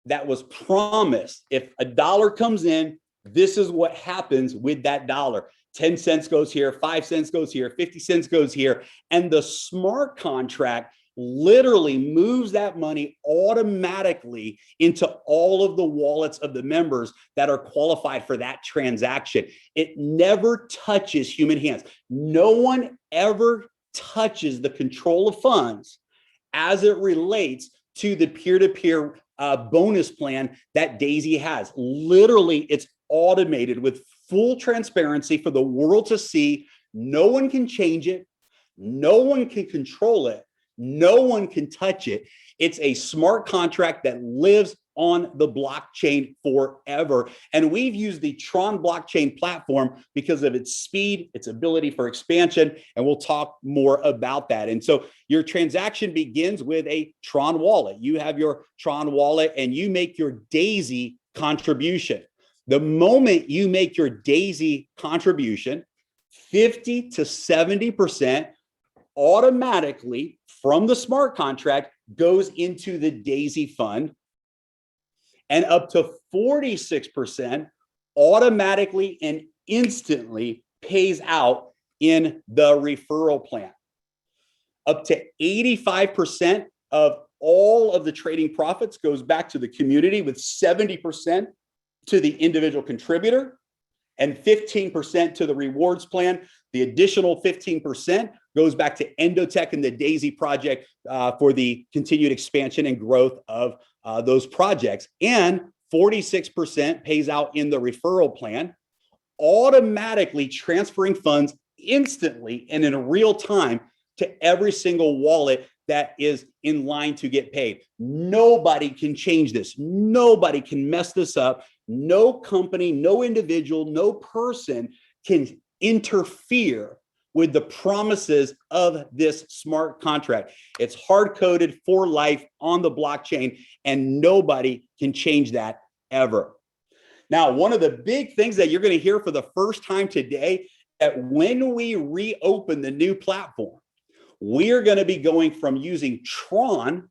that was promised, if a dollar comes in, this is what happens with that dollar. 10 cents goes here, 5 cents goes here, 50 cents goes here. And the smart contract literally moves that money automatically into all of the wallets of the members that are qualified for that transaction. It never touches human hands. No one ever touches the control of funds as it relates to the peer-to-peer bonus plan that Daisy has. Literally, it's automated with full transparency for the world to see. No one can change it. No one can control it. No one can touch it. It's a smart contract that lives on the blockchain forever. And we've used the Tron blockchain platform because of its speed, its ability for expansion, and we'll talk more about that. And so your transaction begins with a Tron wallet. You have your Tron wallet and you make your Daisy contribution. The moment you make your Daisy contribution, 50 to 70% automatically from the smart contract goes into the Daisy fund, and up to 46% automatically and instantly pays out in the referral plan. Up to 85% of all of the trading profits goes back to the community, with 70% to the individual contributor and 15% to the rewards plan. The additional 15% goes back to Endotech and the Daisy project for the continued expansion and growth of those projects. And 46% pays out in the referral plan, automatically transferring funds instantly and in real time to every single wallet that is in line to get paid. Nobody can change this. Nobody can mess this up. No company, no individual, no person can interfere with the promises of this smart contract. It's hard-coded for life on the blockchain, and nobody can change that ever. Now, one of the big things that you're going to hear for the first time today, that when we reopen the new platform, we are going to be going from using Tron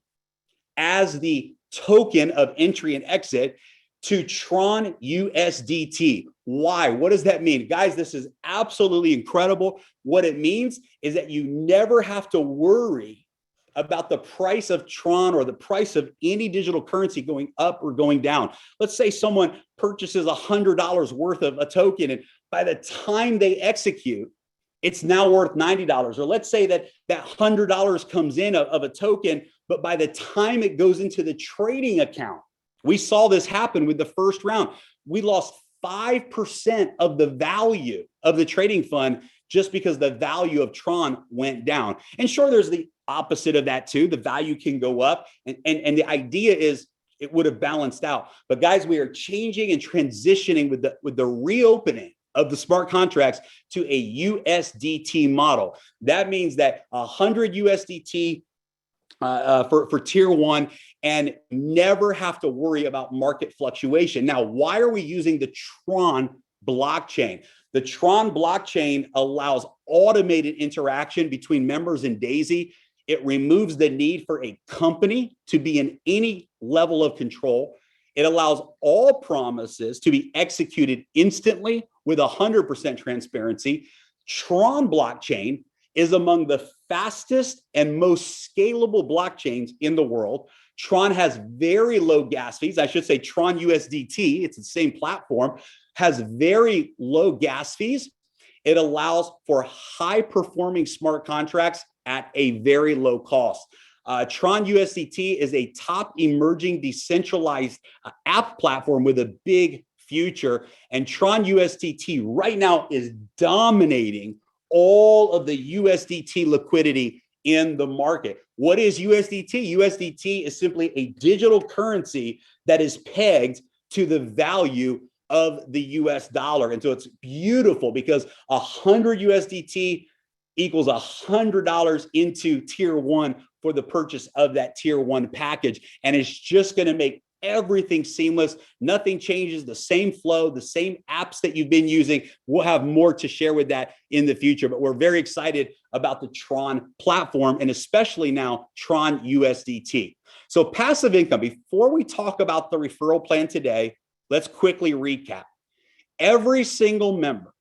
as the token of entry and exit to Tron USDT. Why? What does that mean? Guys, this is absolutely incredible. What it means is that you never have to worry about the price of Tron or the price of any digital currency going up or going down. Let's say someone purchases $100 worth of a token, and by the time they execute, it's now worth $90. Or let's say that $100 comes in of a token, but by the time it goes into the trading account, We saw this happen with the first round. We lost 5% of the value of the trading fund just because the value of Tron went down. And sure, there's the opposite of that too. The value can go up. And the idea is it would have balanced out. But guys, we are changing and transitioning with the reopening of the smart contracts to a USDT model. That means that 100 USDT for tier one and never have to worry about market fluctuation. Now, why are we using the Tron blockchain? The Tron blockchain allows automated interaction between members in Daisy. It removes the need for a company to be in any level of control. It allows all promises to be executed instantly with 100% transparency. Tron blockchain is among the fastest and most scalable blockchains in the world. Tron has very low gas fees. I should say Tron USDT, it's the same platform, has very low gas fees. It allows for high performing smart contracts at a very low cost. Tron USDT is a top emerging decentralized app platform with a big future. And Tron USDT right now is dominating all of the USDT liquidity in the market. What is USDT? USDT is simply a digital currency that is pegged to the value of the US dollar. And so it's beautiful because 100 USDT equals $100 into tier one for the purchase of that tier one package. And it's just going to make everything seamless. Nothing changes, the same flow, the same apps that you've been using. We'll have more to share with that in the future, but we're very excited about the Tron platform and especially now Tron USDT. So passive income, before we talk about the referral plan today, let's quickly recap. Every single member,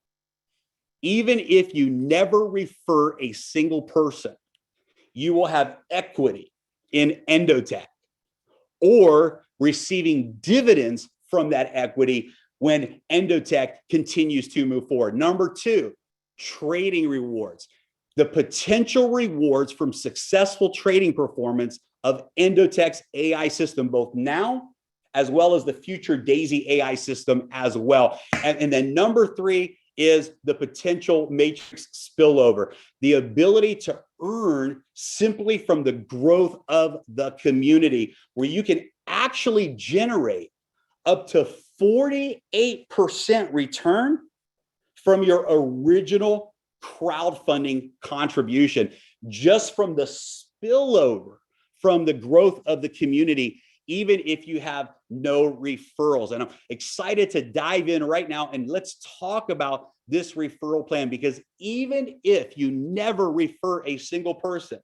even if you never refer a single person, you will have equity in Endotech or receiving dividends from that equity when Endotech continues to move forward. Number two, trading rewards. The potential rewards from successful trading performance of Endotech's AI system, both now as well as the future Daisy AI system as well. And then number three is the potential matrix spillover, the ability to earn simply from the growth of the community, where you can actually generate up to 48% return from your original crowdfunding contribution, just from the spillover from the growth of the community, even if you have no referrals. And I'm excited to dive in right now and let's talk about this referral plan, because even if you never refer a single person,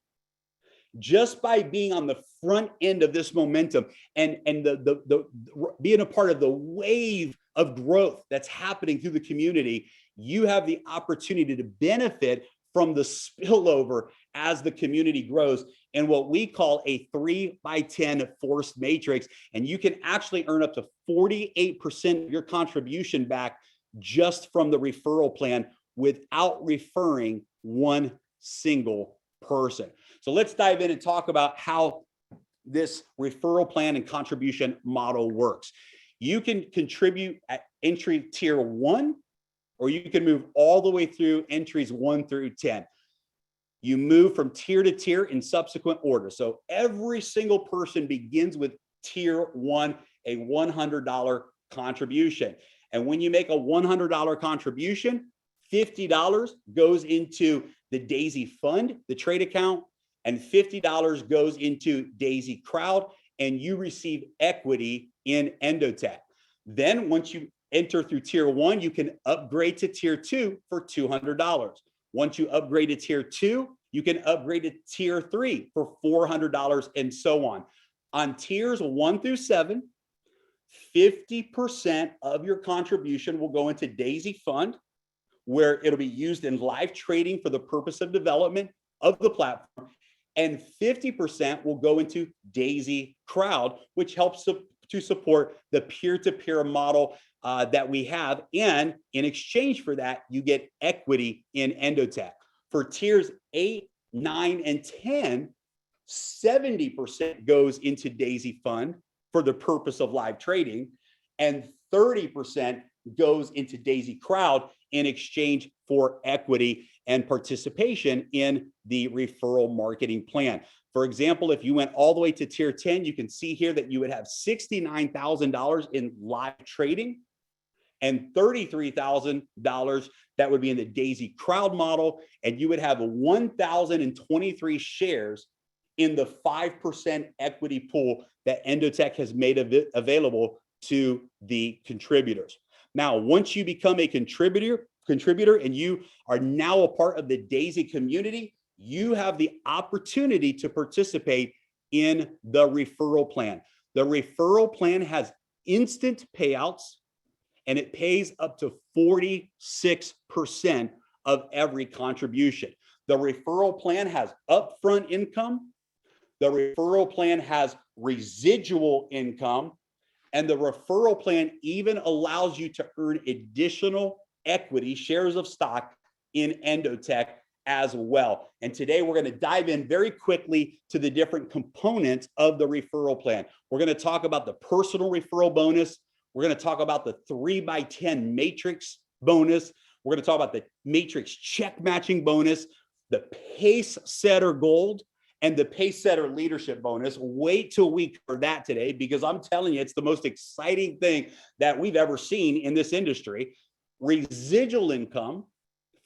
just by being on the front end of this momentum and the being a part of the wave of growth that's happening through the community, you have the opportunity to benefit from the spillover as the community grows in what we call a 3x10 forced matrix. And you can actually earn up to 48% of your contribution back just from the referral plan without referring one single person. So let's dive in and talk about how this referral plan and contribution model works. You can contribute at entry tier 1, or you can move all the way through entries 1 through 10. You move from tier to tier in subsequent order. So every single person begins with tier 1, a $100 contribution. And when you make a $100 contribution, $50 goes into the Daisy Fund, the trade account, and $50 goes into Daisy Crowd, and you receive equity in Endotech. Then once you enter through tier 1, you can upgrade to tier 2 for $200. Once you upgrade to tier 2, you can upgrade to tier 3 for $400 and so on. On tiers 1 through 7, 50% of your contribution will go into Daisy Fund, where it'll be used in live trading for the purpose of development of the platform. And 50% will go into Daisy Crowd, which helps to support the peer-to-peer model that we have. And in exchange for that, you get equity in Endotech. For tiers 8, 9, and 10, 70% goes into Daisy Fund, for the purpose of live trading, and 30% goes into Daisy Crowd in exchange for equity and participation in the referral marketing plan. For example, if you went all the way to tier 10, you can see here that you would have $69,000 in live trading and $33,000 that would be in the Daisy Crowd model, and you would have 1,023 shares in the 5% equity pool that Endotech has made available to the contributors. Now, once you become a contributor and you are now a part of the Daisy community, you have the opportunity to participate in the referral plan. The referral plan has instant payouts, and it pays up to 46% of every contribution. The referral plan has upfront income. The referral plan has residual income, and the referral plan even allows you to earn additional equity, shares of stock in Endotech as well. And today we're going to dive in very quickly to the different components of the referral plan. We're going to talk about the personal referral bonus. We're going to talk about the 3x10 matrix bonus. We're going to talk about the matrix check matching bonus, the pace setter gold, and the pace setter leadership bonus. Wait till we cover that today, because I'm telling you, it's the most exciting thing that we've ever seen in this industry. Residual income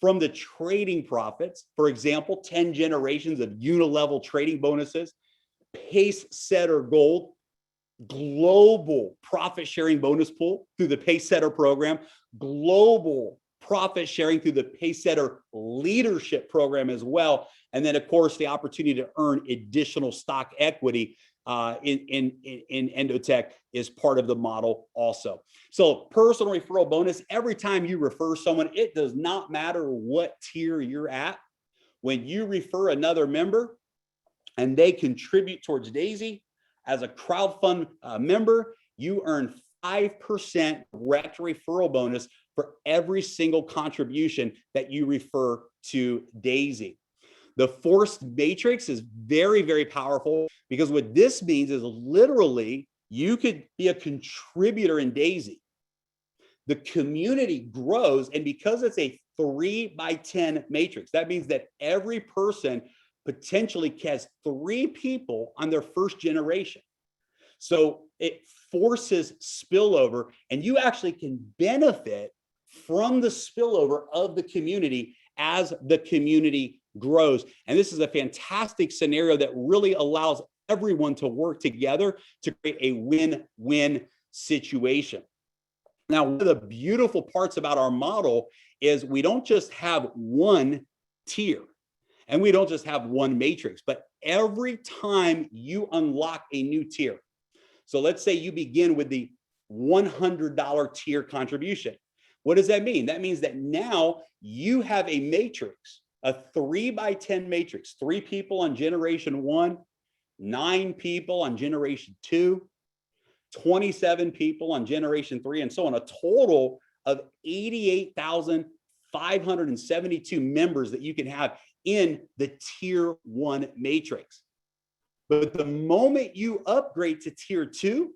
from the trading profits, for example, 10 generations of unilevel trading bonuses, pace setter gold, global profit sharing bonus pool through the pace setter program, global profit sharing through the pace setter leadership program as well. And then, of course, the opportunity to earn additional stock equity in Endotech is part of the model also. So personal referral bonus, every time you refer someone, it does not matter what tier you're at. When you refer another member and they contribute towards Daisy as a crowdfund member, you earn 5% direct referral bonus for every single contribution that you refer to Daisy. The forced matrix is very, very powerful, because what this means is literally you could be a contributor in Daisy. The community grows, and because it's a 3x10 matrix, that means that every person potentially has 3 people on their first generation. So it forces spillover, and you actually can benefit from the spillover of the community as the community grows. And this is a fantastic scenario that really allows everyone to work together to create a win-win situation. Now, one of the beautiful parts about our model is we don't just have one tier and we don't just have one matrix, but every time you unlock a new tier. So let's say you begin with the $100 tier contribution. What does that mean? That means that now you have a matrix, a 3x10 matrix, 3 people on generation 1, 9 people on generation 2, 27 people on generation 3, and so on, a total of 88,572 members that you can have in the tier 1 matrix. But the moment you upgrade to tier 2,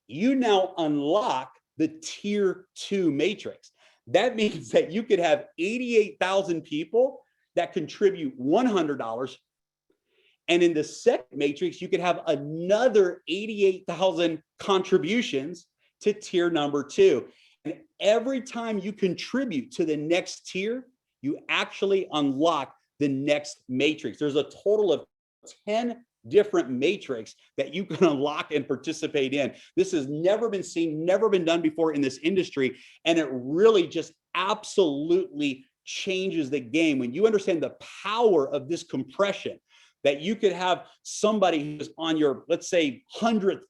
you now unlock the tier 2 matrix. That means that you could have 88,000 people that contribute $100. And in the second matrix, you could have another 88,000 contributions to tier number 2. And every time you contribute to the next tier, you actually unlock the next matrix. There's a total of 10 different matrix that you can unlock and participate in. This has never been seen, never been done before in this industry. And it really just absolutely changes the game. When you understand the power of this compression, that you could have somebody who's on your, let's say, 100th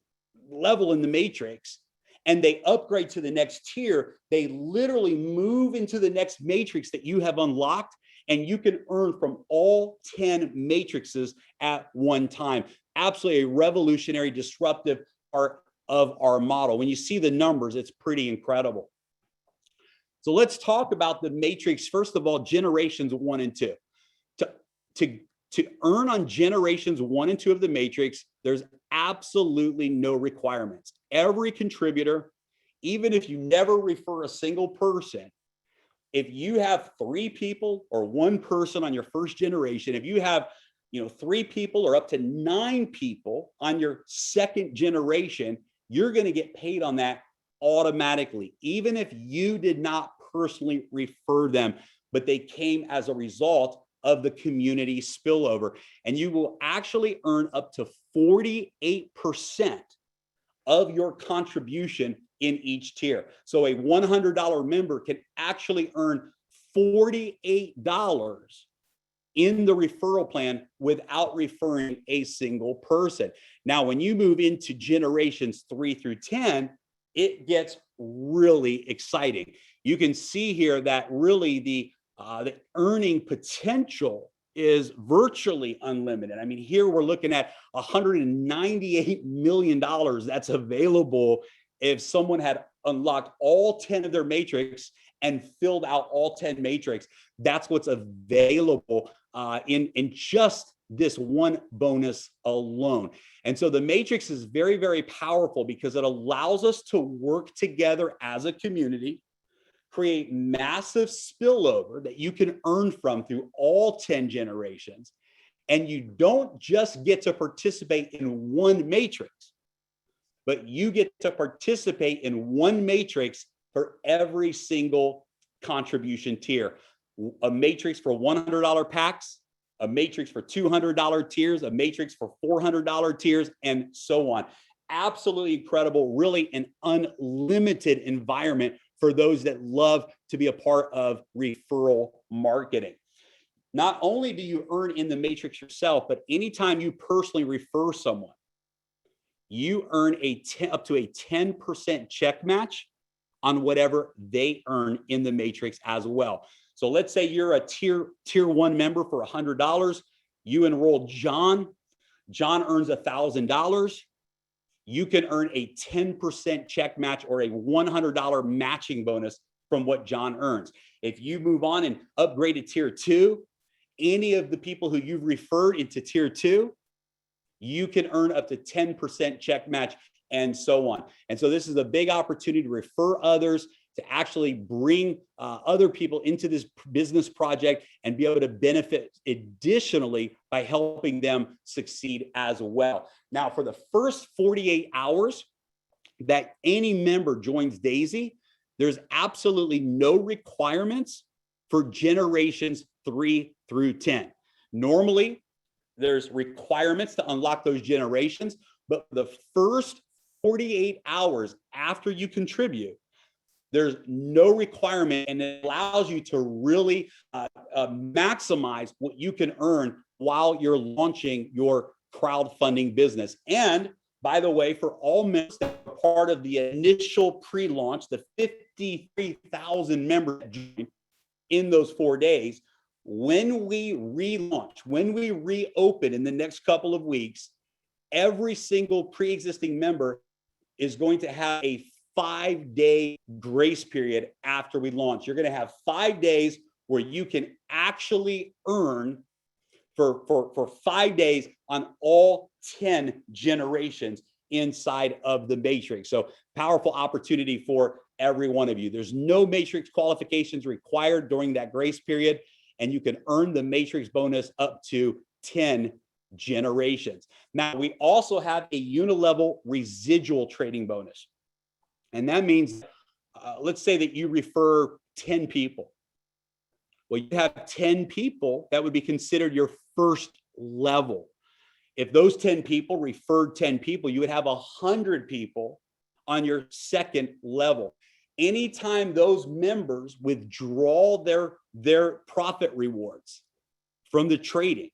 level in the matrix, and they upgrade to the next tier, they literally move into the next matrix that you have unlocked, and you can earn from all 10 matrices at one time. Absolutely a revolutionary, disruptive part of our model. When you see the numbers, it's pretty incredible. So let's talk about the matrix. First of all, generations 1 and 2. To To earn on generations 1 and 2 of the matrix, there's absolutely no requirements. Every contributor, even if you never refer a single person, if you have 3 people or 1 person on your first generation, if you have 3 people or up to 9 people on your second generation, you're going to get paid on that automatically, even if you did not personally refer them, but they came as a result of the community spillover. And you will actually earn up to 48% of your contribution in each tier. So a $100 member can actually earn $48 in the referral plan without referring a single person. Now, when you move into generations 3 through 10, it gets really exciting. You can see here that really the earning potential is virtually unlimited. I mean, here we're looking at $198 million that's available if someone had unlocked all 10 of their matrix and filled out all 10 matrix. That's what's available in just this one bonus alone. And so the matrix is very, very powerful because it allows us to work together as a community, create massive spillover that you can earn from through all 10 generations. And you don't just get to participate in one matrix, but you get to participate in one matrix for every single contribution tier. A matrix for $100 packs, a matrix for $200 tiers, a matrix for $400 tiers, and so on. Absolutely incredible, really an unlimited environment for those that love to be a part of referral marketing. Not only do you earn in the matrix yourself, but anytime you personally refer someone, you earn up to a 10% check match on whatever they earn in the matrix as well. So let's say you're a tier 1 member for $100. You enroll John. John earns $1,000. You can earn a 10% check match or a $100 matching bonus from what John earns. If you move on and upgrade to tier 2, any of the people who you've referred into tier 2, you can earn up to 10% check match and so on. And so this is a big opportunity to refer others, to actually bring other people into this business project and be able to benefit additionally by helping them succeed as well. Now, for the first 48 hours that any member joins Daisy, there's absolutely no requirements for generations 3 through 10. Normally, there's requirements to unlock those generations, but the first 48 hours after you contribute, there's no requirement, and it allows you to really maximize what you can earn while you're launching your crowdfunding business. And by the way, for all members that are part of the initial pre-launch, the 53,000 members that joined in those 4 days, when we relaunch, when we reopen in the next couple of weeks, every single pre-existing member is going to have a 5-day grace period after we launch. You're going to have 5 days where you can actually earn for 5 days on all 10 generations inside of the matrix. So powerful opportunity for every one of you. There's no matrix qualifications required during that grace period, and you can earn the matrix bonus up to 10 generations. Now, we also have a unilevel residual trading bonus. And that means, let's say that you refer 10 people. Well, you have 10 people that would be considered your first level. If those 10 people referred 10 people, you would have 100 people on your second level. Anytime those members withdraw their profit rewards from the trading,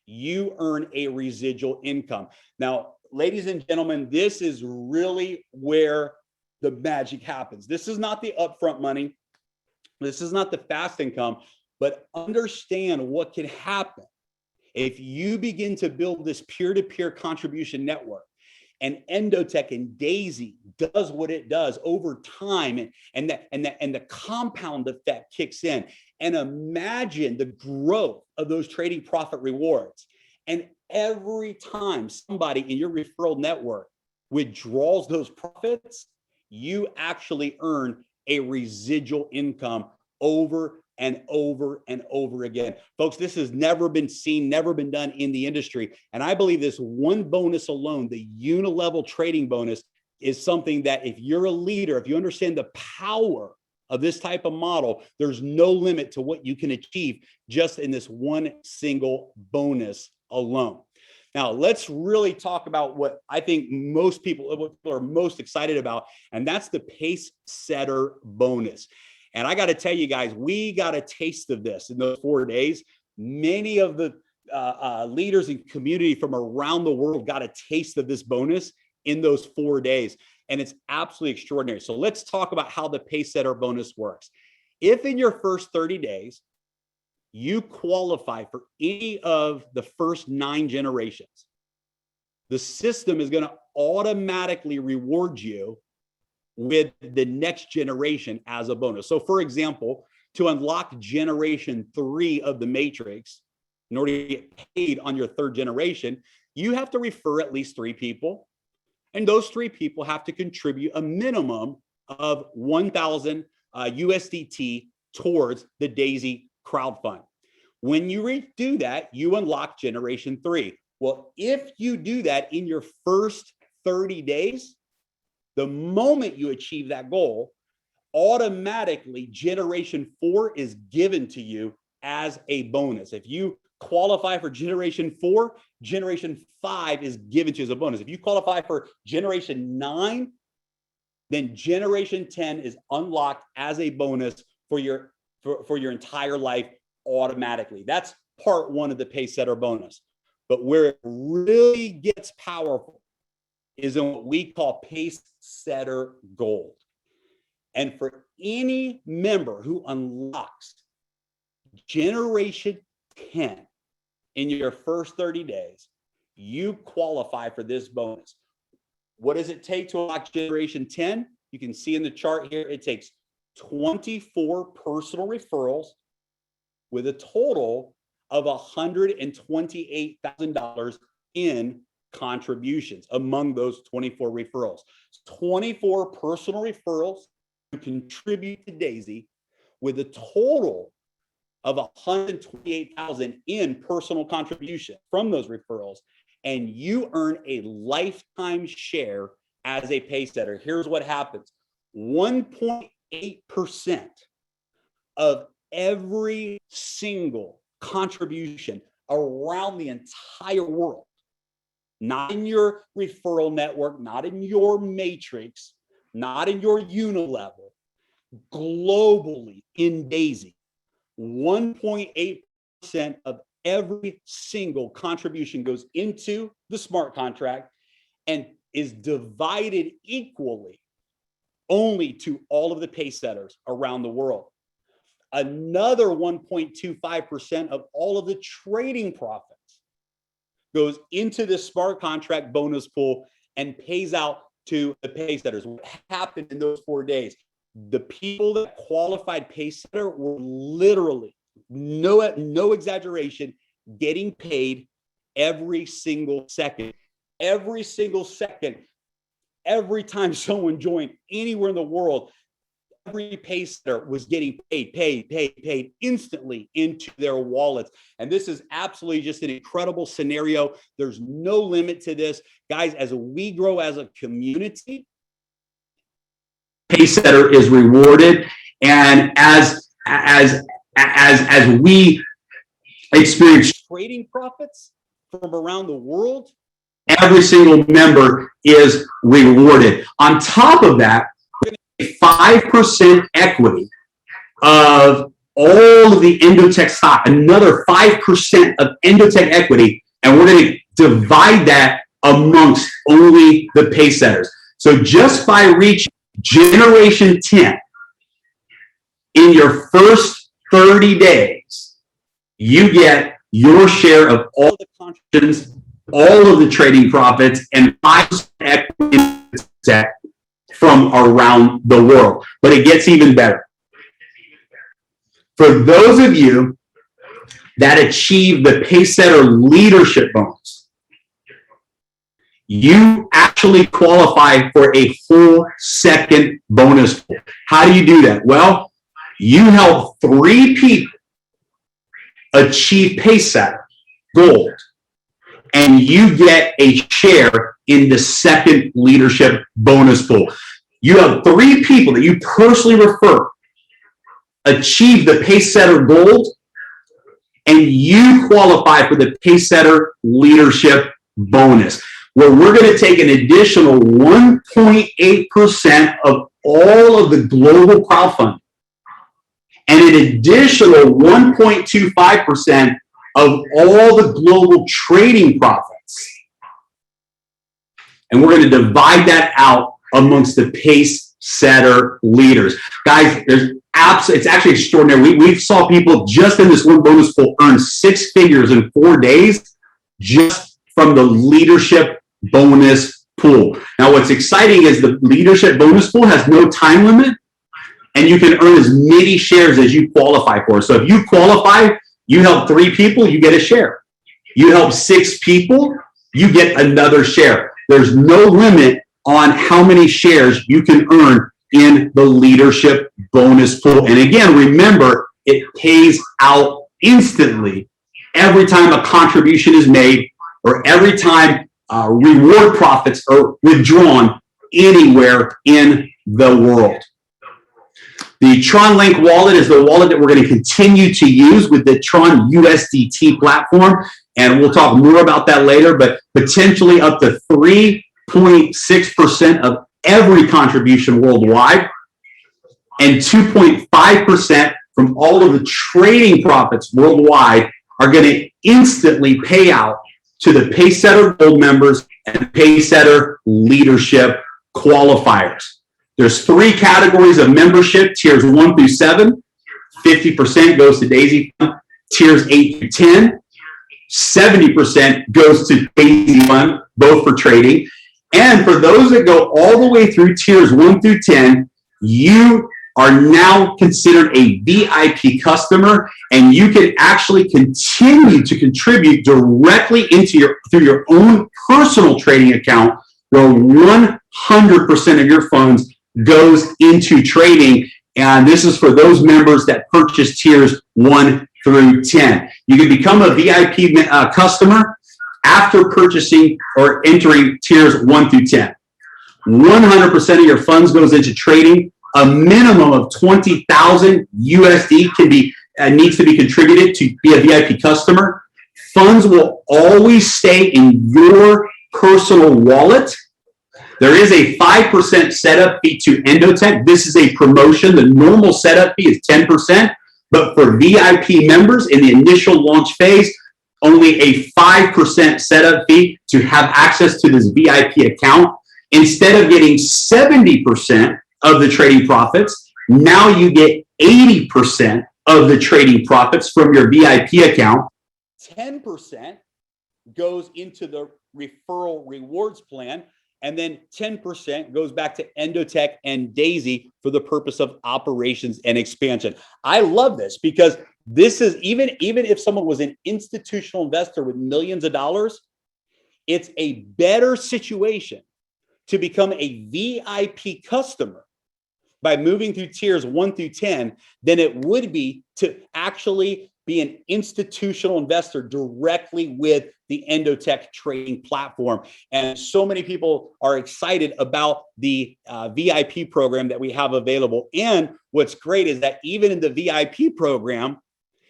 you earn a residual income. Now, ladies and gentlemen, this is really where the magic happens. This is not the upfront money. This is not the fast income, but understand what can happen if you begin to build this peer-to-peer contribution network. and Endotech and Daisy does what it does over time, and the compound effect kicks in, and imagine the growth of those trading profit rewards. And every time somebody in your referral network withdraws those profits, you actually earn a residual income over and over and over again. Folks, this has never been seen, never been done in the industry. And I believe this one bonus alone, the unilevel trading bonus, is something that if you're a leader, if you understand the power of this type of model, there's no limit to what you can achieve just in this one single bonus alone. Now, let's really talk about what I think most people are most excited about, and that's the Pace Setter bonus. And I got to tell you guys, we got a taste of this in those 4 days. Many of the leaders in community from around the world got a taste of this bonus in those 4 days. And it's absolutely extraordinary. So let's talk about how the Pace Setter bonus works. If in your first 30 days, you qualify for any of the first 9 generations, the system is going to automatically reward you with the next generation as a bonus. So for example, to unlock generation 3 of the matrix, in order to get paid on your 3rd generation, you have to refer at least 3 people. And those 3 people have to contribute a minimum of 1,000 USDT towards the Daisy crowd fund. When you do that, you unlock generation 3. Well, if you do that in your first 30 days, the moment you achieve that goal, automatically generation 4 is given to you as a bonus. If you qualify for generation 4, generation 5 is given to you as a bonus. If you qualify for generation 9, then generation 10 is unlocked as a bonus for your entire life automatically. That's part 1 of the Pace Setter bonus. But where it really gets powerful is in what we call Pace Setter Gold. And for any member who unlocks generation 10 in your first 30 days, you qualify for this bonus. What does it take to unlock generation 10? You can see in the chart here, it takes 24 personal referrals with a total of $128,000 in contributions among those 24 referrals. 24 personal referrals to contribute to Daisy with a total of $128,000 in personal contribution from those referrals, and you earn a lifetime share as a Pace Setter. Here's what happens. 1.8% of every single contribution around the entire world, not in your referral network, not in your matrix, not in your unilevel, globally in Daisy, 1.8% of every single contribution goes into the smart contract and is divided equally only to all of the Pace Setters around the world. Another 1.25% of all of the trading profits goes into the smart contract bonus pool and pays out to the Pace Setters. What happened in those 4 days? The people that qualified Pace Setter were literally, no exaggeration, getting paid every single second. Every single second, every time someone joined anywhere in the world, every Pace Setter was getting paid instantly into their wallets. And this is absolutely just an incredible scenario. There's no limit to this. Guys, as we grow as a community, Pace Setter is rewarded. And as we experience trading profits from around the world, every single member is rewarded. On top of that, 5% equity of all of the Endotech stock, another 5% of Endotech equity, and we're going to divide that amongst only the Pace Setters. So just by reaching generation 10 in your first 30 days, you get your share of all the contributions all of the trading profits and 5% equity from around the world. But it gets even better. For those of you that achieve the Pacesetter leadership bonus, you actually qualify for a full second bonus pool. How do you do that? Well, you help 3 people achieve Pacesetter Gold, and you get a share in the second leadership bonus pool. You have 3 people that you personally refer achieve the Pacesetter Gold, and you qualify for the Pacesetter leadership bonus, where we're going to take an additional 1.8% of all of the global crowdfunding and an additional 1.25% of all the global trading profits. And we're going to divide that out amongst the Pacesetter leaders. Guys, it's actually extraordinary. We saw people just in this one bonus pool earn 6 figures in 4 days just from the leadership bonus pool. Now, what's exciting is the leadership bonus pool has no time limit, and you can earn as many shares as you qualify for. So if you qualify, you help 3 people, you get a share. You help 6 people, you get another share. There's no limit on how many shares you can earn in the leadership bonus pool. And again, remember, it pays out instantly every time a contribution is made or every time reward profits are withdrawn anywhere in the world. The TronLink wallet is the wallet that we're going to continue to use with the Tron USDT platform, and we'll talk more about that later, but potentially up to 3.6% of every contribution worldwide and 2.5% from all of the trading profits worldwide are going to instantly pay out to the Pacesetter Gold members and Pacesetter leadership qualifiers. There's 3 categories of membership, tiers 1 through 7. 50% goes to Daisy Fund. Tiers 8 through 10. 70% goes to Daisy Fund, both for trading. And for those that go all the way through tiers 1 through 10, you are now considered a VIP customer, and you can actually continue to contribute directly into through your own personal trading account, where 100% of your funds goes into trading. And this is for those members that purchase tiers 1 through 10. You can become a VIP customer after purchasing or entering tiers 1 through 10. 100% of your funds goes into trading. A minimum of 20,000 USD needs to be contributed to be a VIP customer. Funds will always stay in your personal wallet. There is a 5% setup fee to Endotech. This is a promotion. The normal setup fee is 10%, but for VIP members in the initial launch phase, only a 5% setup fee to have access to this VIP account. Instead of getting 70% of the trading profits, now you get 80% of the trading profits from your VIP account. 10% goes into the referral rewards plan, and then 10% goes back to Endotech and Daisy for the purpose of operations and expansion. I love this because this is even if someone was an institutional investor with millions of dollars, it's a better situation to become a VIP customer by moving through tiers 1 through 10 than it would be to actually be an institutional investor directly with the Endotech trading platform. And so many people are excited about the VIP program that we have available. And what's great is that even in the VIP program,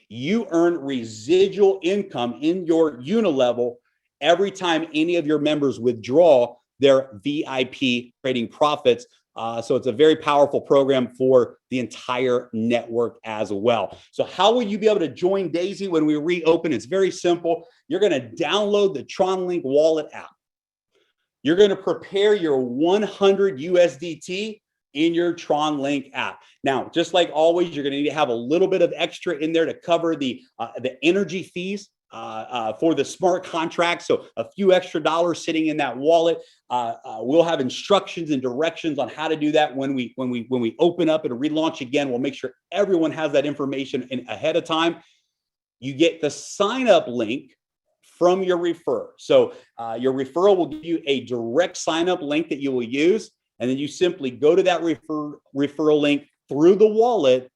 you earn residual income in your unilevel every time any of your members withdraw their VIP trading profits. So it's a very powerful program for the entire network as well. So how will you be able to join Daisy when we reopen? It's very simple. You're going to download the TronLink wallet app. You're going to prepare your 100 USDT in your TronLink app. Now, just like always, you're going to need to have a little bit of extra in there to cover the energy fees for the smart contract. So a few extra dollars sitting in that wallet. We'll have instructions and directions on how to do that when we open up and relaunch again. We'll make sure everyone has that information ahead of time. You get the sign up link from your referrer. So your referral will give you a direct sign up link that you will use. And then you simply go to that referral link through the wallet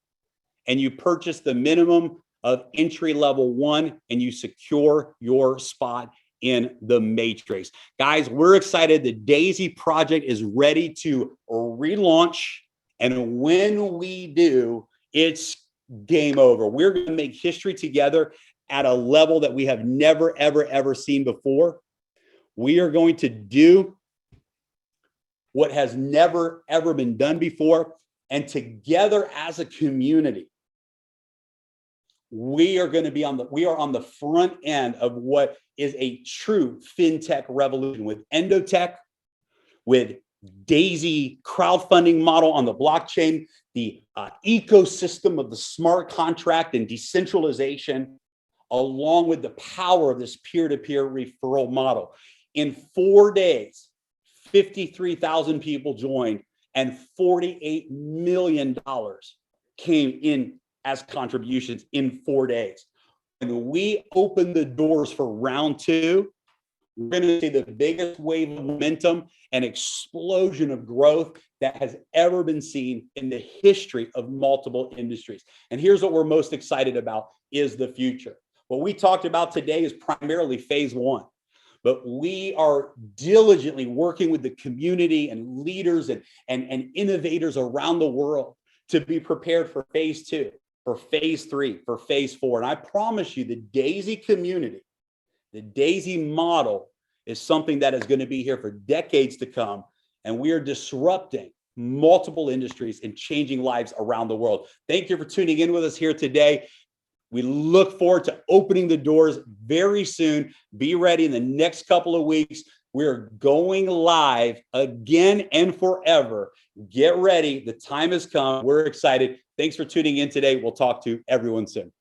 and you purchase the minimum of entry level 1 and you secure your spot in the matrix. Guys, we're excited. The Daisy project is ready to relaunch. And when we do, it's game over. We're going to make history together at a level that we have never, ever, ever seen before. We are going to do what has never, ever been done before. And together as a community, we are on the front end of what is a true fintech revolution with Endotech, with Daisy crowdfunding model on the blockchain, the ecosystem of the smart contract and decentralization, along with the power of this peer-to-peer referral model. In 4 days, 53,000 people joined and $48 million came in as contributions in 4 days. When we open the doors for round 2, we're going to see the biggest wave of momentum and explosion of growth that has ever been seen in the history of multiple industries. And here's what we're most excited about is the future. What we talked about today is primarily phase 1, but we are diligently working with the community and leaders and innovators around the world to be prepared for phase 2, for phase 3, for phase 4. And I promise you, the Daisy community, the Daisy model is something that is going to be here for decades to come. And we are disrupting multiple industries and changing lives around the world. Thank you for tuning in with us here today. We look forward to opening the doors very soon. Be ready in the next couple of weeks. We're going live again and forever. Get ready. The time has come. We're excited. Thanks for tuning in today. We'll talk to everyone soon.